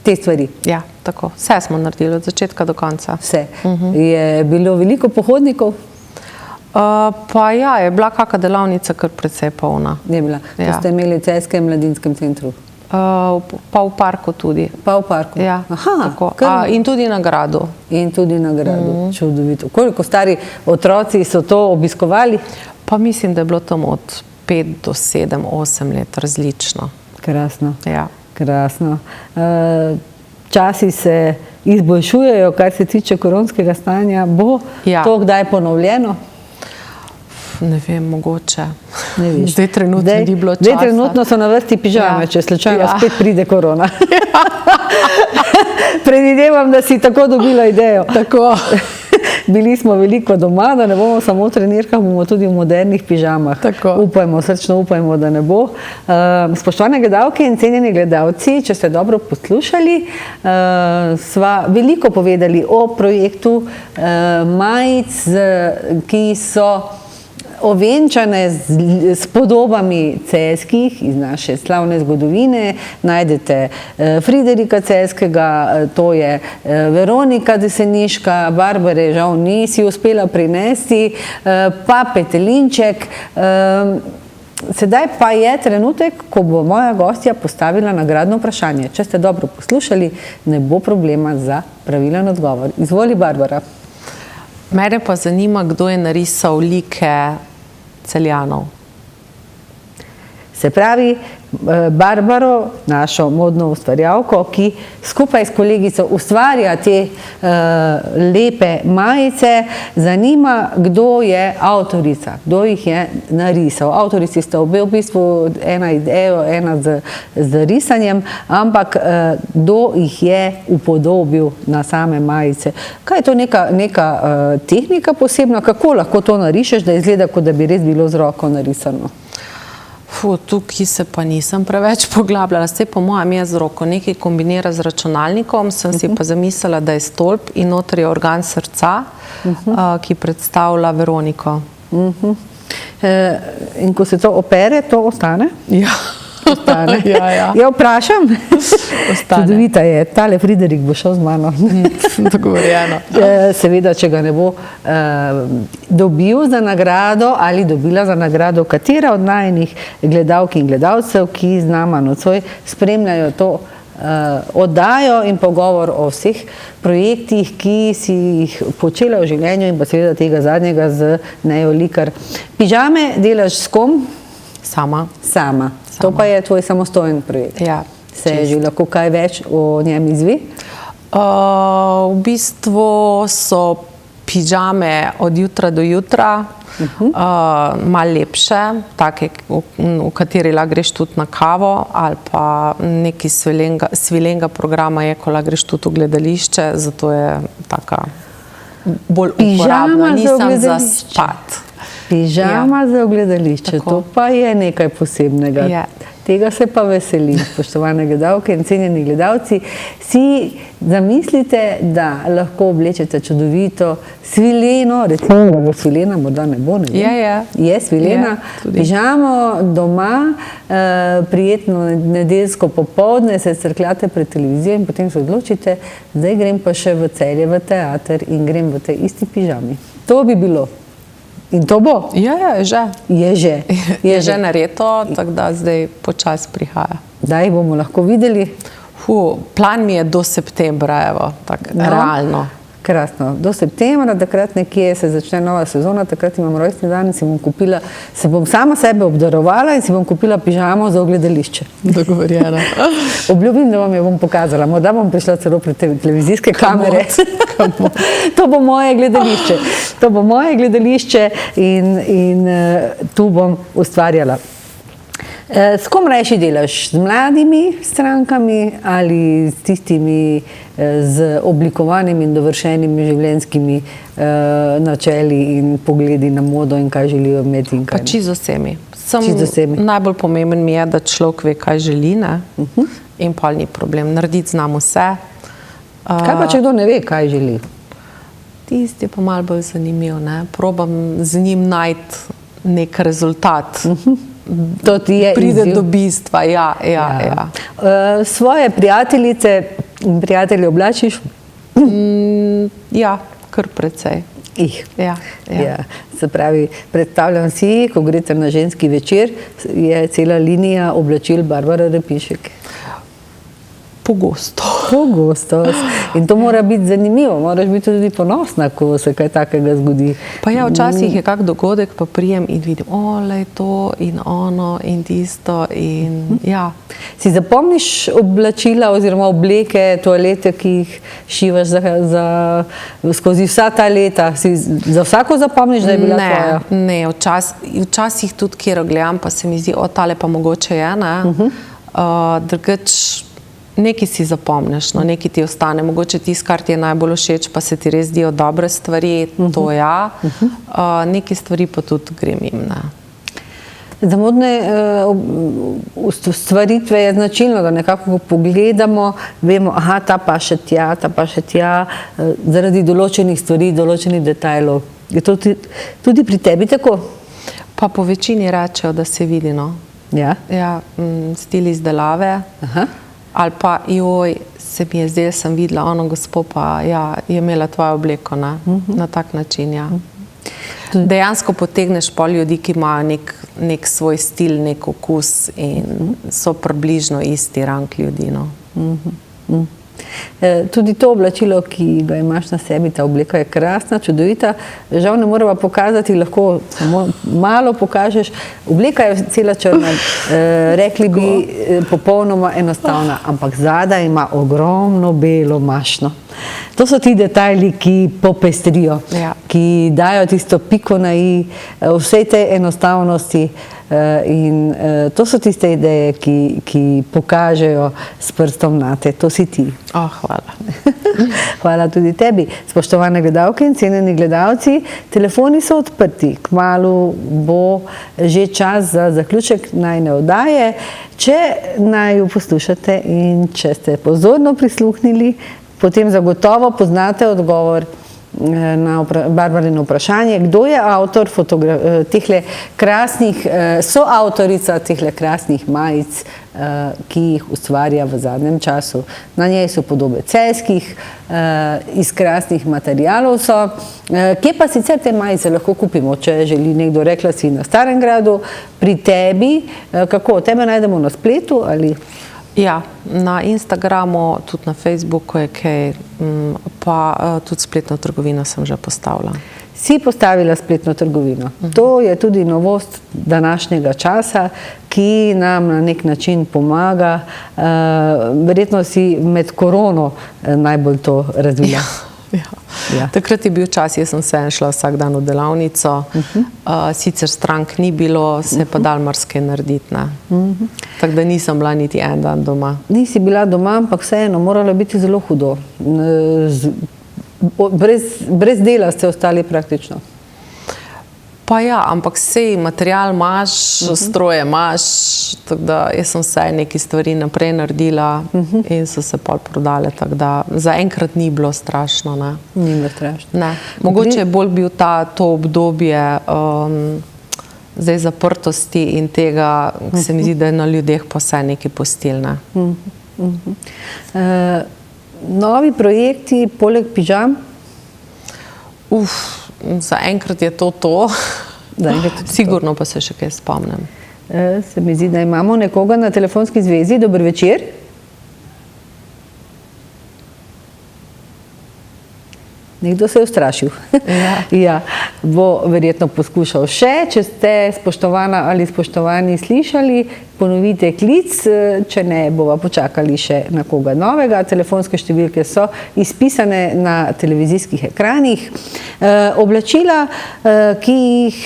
te stvari. Ja, tako. Vse smo naredili od začetka do konca. Vse. Je bilo veliko pohodnikov? Pa ja, je bila kakšna delavnica kar precej polna. Je bila. To ste imeli v Celjskem mladinskem centru? Pa v parku tudi. Pa v parku? Ja, tako. In tudi na Gradu. In tudi na Gradu, čudovito. Koliko stari otroci so to obiskovali? Pa mislim, da je bilo tam od 5 do 7, 8 let različno. Krasno. Ja. Krasno. Časi se izboljšujejo, kar se tiče koronskega stanja. Bo to kdaj ponovljeno? Ne vem, mogoče. Ne veš. Zdaj trenutno ni bilo časa. Zdaj trenutno so na vrsti pižame, če slučajno spet pride korona. Predvidevam, da si tako dobila idejo. Tako. Bili smo veliko doma, da ne bomo samo v trenirkah, bomo tudi v modernih pižamah. Tako. Upajmo, srčno upajmo, da ne bo. Spoštovane gledalke in cenjeni gledalci, če ste dobro poslušali, sva veliko povedali o projektu majic, ki so ovenčane s podobami celjskih iz naše slavne zgodovine. Najdete Friderika Celjskega, to je Veronika Deseniška, Barbare žal nisi uspela prinesti, pa Petelinček. Sedaj pa je trenutek, ko bo moja gostja postavila nagradno vprašanje. Če ste dobro poslušali, ne bo problema za pravilen odgovor. Izvoli, Barbara. Mene pa zanima, kdo je narisal like Celjanov. Se pravi, Barbaro, našo modno ustvarjalko, ki skupaj s kolegico ustvarja te lepe majice, zanima, kdo je avtorica, kdo jih je narisal. Avtorici sta obe v bistvu ena idejo, ena z risanjem, ampak kdo jih je upodobil na same majice. Kaj je to neka tehnika posebna? Kako lahko to narišeš, da izgleda, kot da bi res bilo z roko narisano? Tukaj se pa nisem preveč poglabljala. Zdaj po mojem je z roko nekaj kombinira z računalnikom, sem si pa zamislila, da je stolp in noter je organ srca, ki predstavlja Veroniko. In ko se to opere, to ostane? Ja. Ostane. Ja, vprašam. Čudovita je. Tale Friderik bo šel z mano. Dogovorjeno. Seveda, če ga ne bo dobil za nagrado ali dobila za nagrado katera od najinih gledalk in gledalcev, ki z nama nocoj spremljajo to oddajo in pogovor o vseh projektih, ki si jih počela v življenju in pa seveda tega zadnjega z Nejo Likar. Pižame delaš s kom? Sama. Sama. To pa je tvoj samostojen projekt. Ja, Se že lahko kaj več o njem izvi? V bistvu so pižame od jutra do jutra, malo lepše, take, v kateri lahko greš tudi na kavo, ali pa neki svilenga programa je, ko lahko greš tudi v gledališče, zato je taka bolj uporabna, nisem za spat. Pižama za gledališče, Tako. to pa je nekaj posebnega. Je. Tega se pa veselim, spoštovane gledalke in cenjeni gledalci. Si zamislite, da lahko oblečete čudovito svileno, recimo, da bo svilena, morda ne bo, ne vem. Je svilena, tudi. pižamo doma, prijetno nedeljsko popoldne, se crkljate pred televizijo in potem se odločite, zdaj grem pa še v Celje v teater in grem v tej isti pižami. To bi bilo. In to bo. Je že. Je že. Je že nareto, tako da zdaj počasi prihaja. Kdaj bomo lahko videli? Plan mi je do septembra, evo, tako realno. Krasno. Do septembra, takrat nekje se začne nova sezona, takrat imam rojstni dan in se bom sama sebe obdarovala in si bom kupila pižamo za gledališče. Dogovorjeno. Obljubim, da vam jo bom pokazala. Morda bom prišla celo pred televizijske kamere. To bo moje gledališče. To bo moje gledališče in tu bom ustvarjala. S kom rajši delaš? Z mladimi strankami ali s tistimi z oblikovanimi in dovršenimi življenjskimi načeli in pogledi na modo in kaj želijo imeti in kaj Pa ne? čisto vsemi. Čisto vsemi. Najbolj pomemben mi je, da človek ve, kaj želi, ne? In pol ni problem. Narediti znam vse. Kaj pa, če kdo ne ve, kaj želi? Tisti je pa malo bolj zanimiv, ne? Probam z njim najti nek rezultat. To ti je Pride izziv. do bistva, ja. Svoje prijateljice in prijatelje oblačiš? Ja, kar precej. Ja. Se pravi, predstavljam si, ko greste na ženski večer, je cela linija oblačil Barbara Repišek. Pogosto. In to mora biti zanimivo, moraš biti tudi ponosna, ko se kaj takega zgodi. Pa ja, včasih je kak dogodek, pa prijem in vidim, olej to in ono in tisto in ja. Si zapomniš oblačila oziroma obleke, toalete, ki jih šivaš skozi vsa ta leta? Si za vsako zapomniš, da je bila tvoja? Ne, včasih tudi kjer gledam, pa se mi zdi, tale pa mogoče je, ne. Drugač, nekaj si zapomniš, no, nekaj ti ostane. Mogoče tisto, kar ti je najbolj všeč, pa se ti res zdijo dobre stvari, to ja. Nekaj stvari pa tudi gre mimo. Za modne stvaritve je značilno, da nekako pogledamo, vemo, aha, ta pa še tja, zaradi določenih stvari, določenih detajlov. Je to tudi pri tebi tako? Pa po večini rečejo, da se vidi, no. Ja? Ja, stil izdelave. Aha. Ali pa, se mi je zdaj, sem videla, ono gospo pa je imela tvojo obleko, na tak način, ja. Dejansko potegneš pol ljudi, ki imajo nek svoj stil, nek okus in so približno isti rang ljudi, no. Tudi to oblačilo, ki ga imaš na sebi, ta obleka je krasna, čudovita. Žal ne moreva pokazati, lahko samo malo pokažeš. Obleka je cela črna, rekli bi popolnoma enostavna, ampak zadaj ima ogromno belo mašno. To so ti detajli, ki popestrijo, ki dajo tisto piko na i vsej tej enostavnosti in to so tiste ideje, ki pokažejo s prstom nate. To si ti. Hvala. Hvala tudi tebi. Spoštovane gledalke in cenjeni gledalci, telefoni so odprti. Kmalu bo že čas za zaključek najine oddaje. Če naj jo poslušate in če ste pozorno prisluhnili, potem zagotovo poznate odgovor na Barbarino vprašanje, kdo je avtor tehle krasnih, soavtorica tehle krasnih majic, ki jih ustvarja v zadnjem času. Na njej so podobe celjskih, iz krasnih materialov so. Kje pa sicer te majice lahko kupimo, če želi nekdo? Rekla si na Starem gradu, pri tebi, kako? Tebe najdemo na spletu ali? Ja, na Instagramu, tudi na Facebooku je kaj, pa tudi spletno trgovino sem že postavila. Si postavila spletno trgovino. To je tudi novost današnjega časa, ki nam na nek način pomaga. Verjetno si med korono najbolj to razvila. Ja. Takrat je bil čas, jaz sem se šla vsak dan v delavnico, sicer strank ni bilo, se je pa dal marsikaj narediti. Tako da nisem bila niti en dan doma. Nisi bila doma, ampak vseeno moralo biti zelo hudo. Brez dela ste ostali praktično. Pa ja, ampak sej material imaš, stroje imaš, tako da jaz sem vse neki stvari naprej naredila in so se pol prodale, tako da zaenkrat ni bilo strašno. Ne. Ni bilo strašno. Ne. Mogoče je bolj bil to obdobje zdaj zaprtosti in tega, se mi zdi, da je na ljudeh pa vse nekaj postilne. Novi projekti poleg pižam? Zaenkrat je to. Sigurno pa se še kaj spomnim. Se mi zdi, da imamo nekoga na telefonski zvezi. Dober večer. Nekdo se je ustrašil. Ja, bo verjetno poskušal še. Če ste, spoštovana ali spoštovani, slišali, ponovite klic, če ne, bova počakali še na koga novega. Telefonske številke so izpisane na televizijskih ekranih. Oblačila, ki jih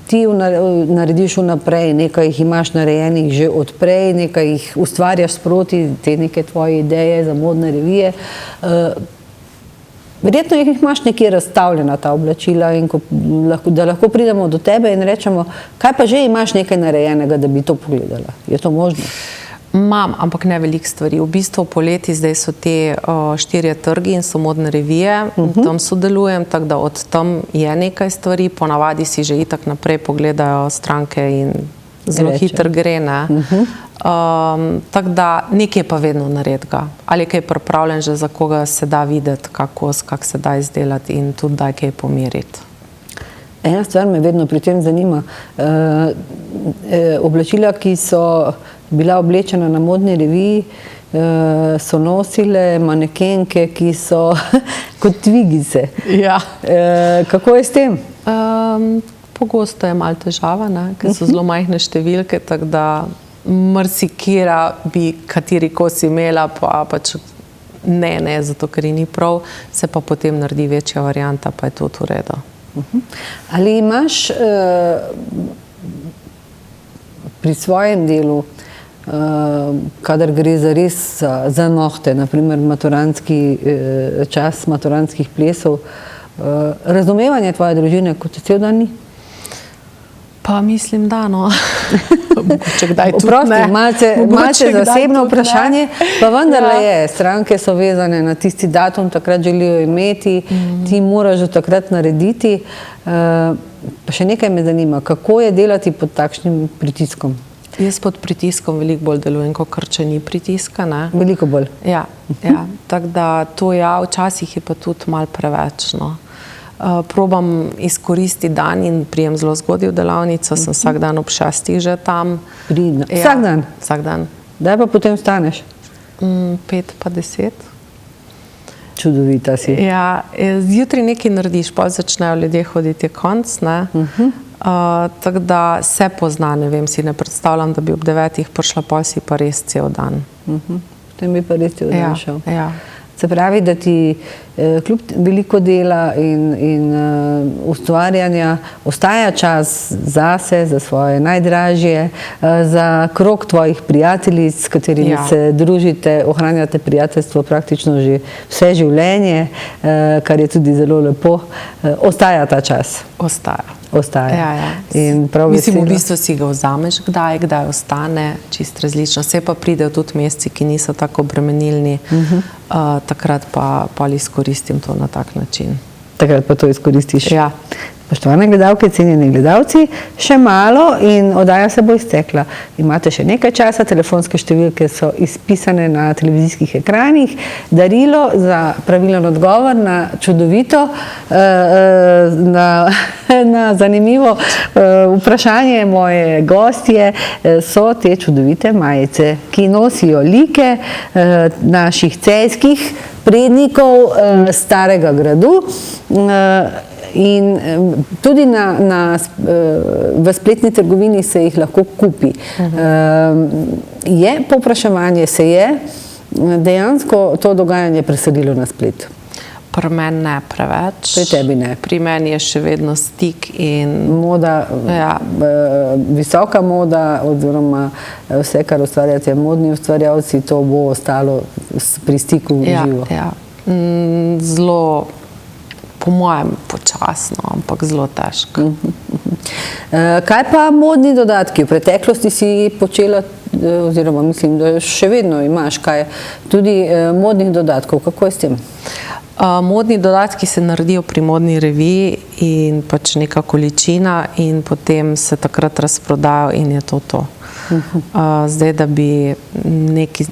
ti narediš vnaprej, nekaj jih imaš narejenih že odprej, nekaj jih ustvarjaš sproti, te neke tvoje ideje za modne revije. Verjetno jih imaš nekje razstavljena ta oblačila in da lahko pridemo do tebe in rečemo, kaj pa že imaš nekaj narejenega, da bi to pogledala. Je to možno? Imam, ampak ne veliko stvari. V bistvu poleti zdaj so te 4 trgi in so modne revije. Tam sodelujem, tako da od tam je nekaj stvari. Ponavadi si že itak naprej pogledajo stranke in zelo hitro gre. Tako da nekaj pa vedno naredga. Ali kaj pripravljen že za koga se da videti, kako se da izdelati in tudi da kaj pomeriti. Ena stvar me vedno pri tem zanima. Oblačila, ki so bila oblečena na modni reviji, so nosile manekenke, ki so kot tvigice. Ja. Kako je s tem? Pogosto je malo težava, ker so zelo majhne številke, tako da marsikera bi kateri kos imela, pa pač ne, zato ker ni prav, se pa potem naredi večja varianta, pa je tudi v redu. Ali imaš pri svojem delu, kadar gre zares za nohte, naprimer maturantski čas maturantskih plesov, razumevanje tvoje družine, kot cel dan ni? Pa mislim, da no. Če kdaj tudi Oprosti, ne. malce zasebno vprašanje, pa vendarle je. Stranke so vezane na tisti datum, takrat želijo imeti, ti moraš do takrat narediti. Pa še nekaj me zanima, kako je delati pod takšnim pritiskom? Jaz pod pritiskom veliko bolj delujem, kot če ni pritiska. Ne? Veliko bolj. Ja. Tako da to ja, včasih je pa tudi malo preveč. No. Probam izkoristiti dan in prijem zelo zgodaj v delavnico, sem vsak dan ob 6 že tam. Vsak dan? Vsak dan. Kdaj pa potem vstaneš? 5 pa 10. Čudovita si. Ja, zjutraj nekaj narediš, pa začnejo ljudje hoditi konc, ne. Tako da se pozna, ne vem, si ne predstavljam, da bi ob 9 prišla, pol si pa res cel dan. Potem bi pa res cel dan šel. Ja. Se pravi, da ti kljub veliko dela in ustvarjanja ostaja čas zase, za svoje najdražje, za krog tvojih prijateljic, s katerimi se družite, ohranjate prijateljstvo praktično že vse življenje, kar je tudi zelo lepo. Ostaja ta čas? Ostaja. Ja. Mislim, v bistvu si ga vzameš kdaj ostane, čist različno. Se pa pridejo tudi meseci, ki niso tako obremenilni, takrat pa izkoristim to na tak način. Takrat pa to izkoristiš. Ja. Spoštovane gledalke, cenjeni gledalci, še malo in oddaja se bo iztekla. Imate še nekaj časa, telefonske številke so izpisane na televizijskih ekranih. Darilo za pravilen odgovor na čudovito, na zanimivo vprašanje moje gostje so te čudovite majice, ki nosijo like naših celjskih prednikov Starega gradu. In tudi v spletni trgovini se jih lahko kupi. Je povpraševanje, se je dejansko to dogajanje preselilo na splet? Pri meni ne preveč. Pri tebi ne? Pri meni je še vedno stik in moda, visoka moda oziroma vse, kar ustvarjate modni ustvarjalci, to bo ostalo pri stiku v živo. Zelo, po mojem, počasno, ampak zelo težko. Kaj pa modni dodatki? V preteklosti si počela, oziroma mislim, da še vedno imaš kaj, tudi modnih dodatkov. Kako je s tem? Modni dodatki se naredijo pri modni reviji in pač neka količina in potem se takrat razprodajo in je to. Zdaj, da bi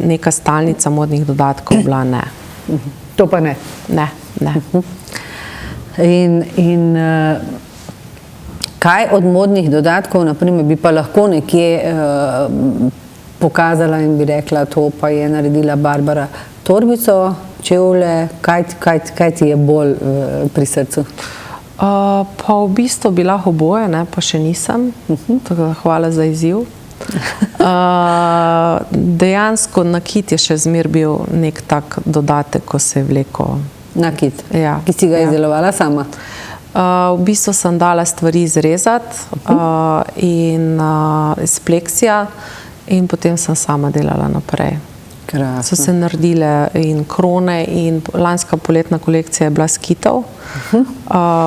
neka stalnica modnih dodatkov bila, ne. To pa ne? Ne. In kaj od modnih dodatkov, naprimer, bi pa lahko nekje pokazala in bi rekla, to pa je naredila Barbara? Torbico, čevlje, kaj ti je bolj pri srcu? Pa v bistvu bi lahko oboje, pa še nisem, tako da hvala za izziv. Dejansko nakit je še zmer bil nek tak dodatek, ko se je vlekel. Nakit, ki si ga izdelovala sama? V bistvu sem dala stvari izrezati in iz pleksija in potem sem sama delala naprej. So se naredile in krone in lanska poletna kolekcija je bila s kitov.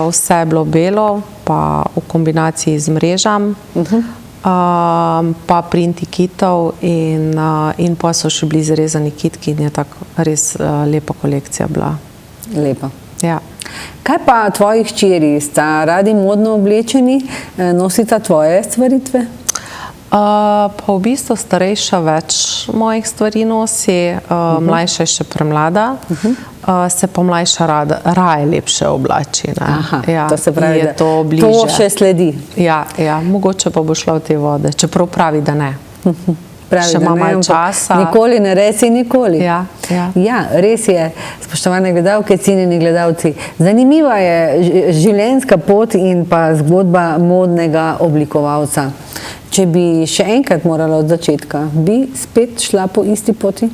Vse je bilo belo, pa v kombinaciji z mrežam, pa printi kitov in pa so še bili izrezani kitki in je tako res lepa kolekcija bila. Lepa. Ja. Kaj pa tvoji hčeri? Sta radi modno oblečeni? Nosita tvoje stvaritve? Pa v bistvu starejša več mojih stvari nosi, mlajša je še premlada, se pa mlajša raje lepše oblači. To se pravi, da to še sledi. Ja, mogoče pa bo šla v te vode, čeprav pravi, da ne. Pravi, da ne, nikoli ne reci nikoli. Ja, res je, spoštovane gledalke, cenjeni gledalci. Zanimiva je življenjska pot in pa zgodba modnega oblikovalca. Če bi še enkrat morala od začetka, bi spet šla po isti poti?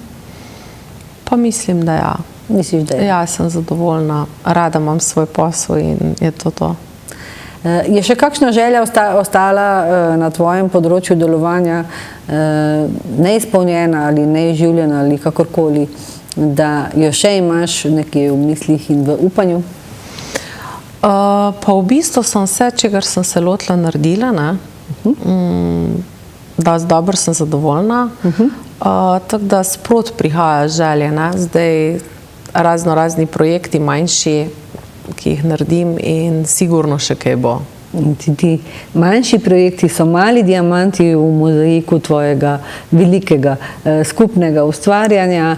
Pa mislim, da ja. Misliš, da je? Ja, sem zadovoljna. Rada imam svoj posel in je to. Je še kakšna želja ostala na tvojem področju delovanja neizpolnjena ali neizživljena ali kakorkoli, da jo še imaš nekje v mislih in v upanju? Pa v bistvu sem vse, čegar sem se lotila, naredila. Dosti dobro sem zadovoljna. Tako da sprot prihaja želje. Zdaj razni projekti manjši, ki jih naredim in sigurno še kaj bo. Ti manjši projekti so mali diamanti v mozaiku tvojega velikega skupnega ustvarjanja.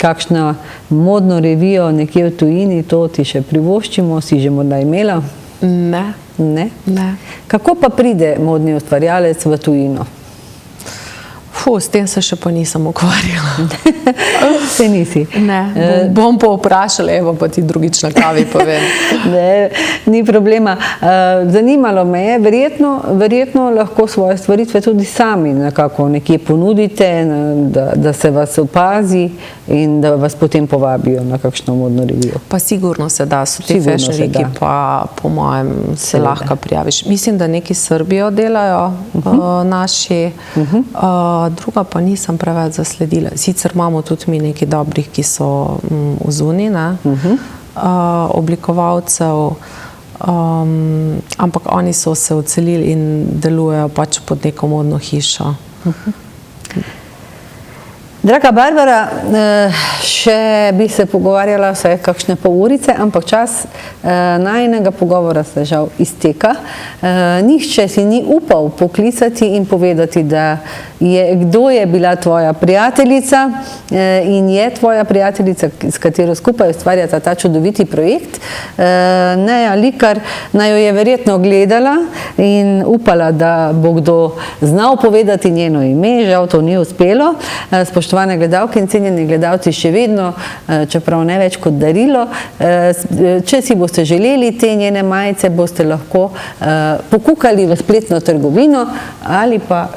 Kakšno modno revijo nekje v tujini, to ti še privoščimo, si že morda imela? Ne. Kako pa pride modni ustvarjalec v tujino? S tem se še pa nisem ukvarjala. Se nisi? Ne, bom pa vprašala, evo pa ti drugič na kavi povem. Ne, ni problema. Zanimalo me je, verjetno lahko svoje stvaritve tudi sami nekako nekje ponudite, da se vas opazi in da vas potem povabijo na kakšno modno revijo. Pa sigurno se da, so ti fashion weeki pa po mojem se lahko prijaviš. Mislim, da neki Srbijo delajo naši, druga pa nisem preveč zasledila. Sicer imamo tudi mi nekaj dobrih, ki so v zuni, oblikovalcev, ampak oni so se odselili in delujejo pač pod neko modno hišo. Draga Barbara, še bi se pogovarjala vsaj kakšne pol urice, ampak čas najinega pogovora se žal izteka. Nihče si ni upal poklicati in povedati, kdo je bila tvoja prijateljica in je tvoja prijateljica, s katero skupaj ustvarjata ta čudoviti projekt. Neja Likar naj jo je verjetno gledala in upala, da bo kdo znal povedati njeno ime, žal to ni uspelo. Spoštovane gledalke in cenjeni gledalci, še vedno, čeprav ne več kot darilo, če si boste želeli te njene majice, boste lahko pokukali v spletno trgovino ali pa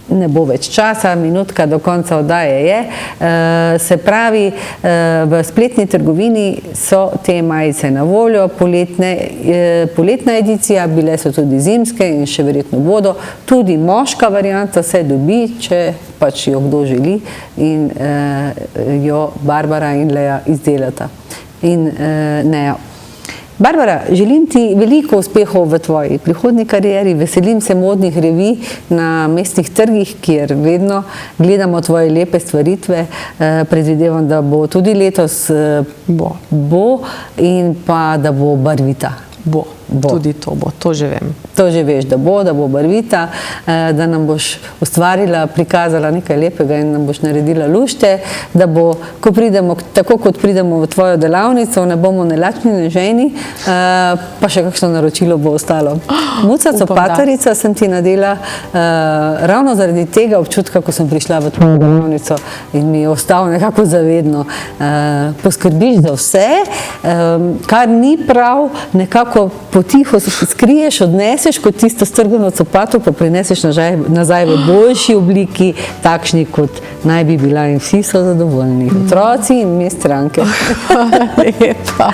ne bo več časa, minutka do konca oddaje je. Se pravi, v spletni trgovini so te majice na voljo, poletna edicija, bile so tudi zimske in še verjetno bodo. Tudi moška varianta se dobi, če pač jo kdo želi in jo Barbara in Leja izdelata. In Neja. Barbara, želim ti veliko uspehov v tvoji prihodnji karieri, veselim se modnih revij na mestnih trgih, kjer vedno gledamo tvoje lepe stvaritve, predvidevam, da bo tudi letos bo in pa da bo barvita. Bo. Tudi to bo, to že vem. To že veš, da bo barvita, da nam boš ustvarila, prikazala nekaj lepega in nam boš naredila lušte, da bo, ko pridemo, tako kot pridemo v tvojo delavnico, ne bomo ne lačni, ne žejni, pa še kakšno naročilo bo ostalo. Mucaco patarica sem ti nadela ravno zaradi tega občutka, ko sem prišla v tvojo delavnico in mi je ostal nekako zavedno. Poskrbiš za vse, kar ni prav, nekako potiho skriješ, odneseš kot tisto strgano copato, pa prineseš nazaj v boljši obliki, takšni kot naj bi bila in vsi so zadovoljni. Otroci in mi stranke. Lepa.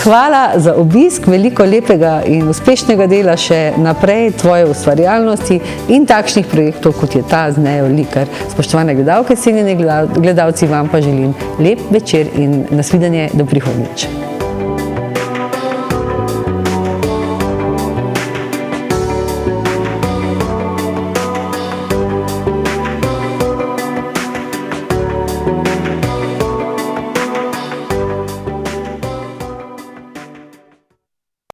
Hvala za obisk, veliko lepega in uspešnega dela še naprej, tvoje ustvarjalnosti in takšnih projektov, kot je ta z Nejo Likar. Spoštovane gledalke, cenjeni gledalci, vam pa želim lep večer in nasvidenje do prihodnjič.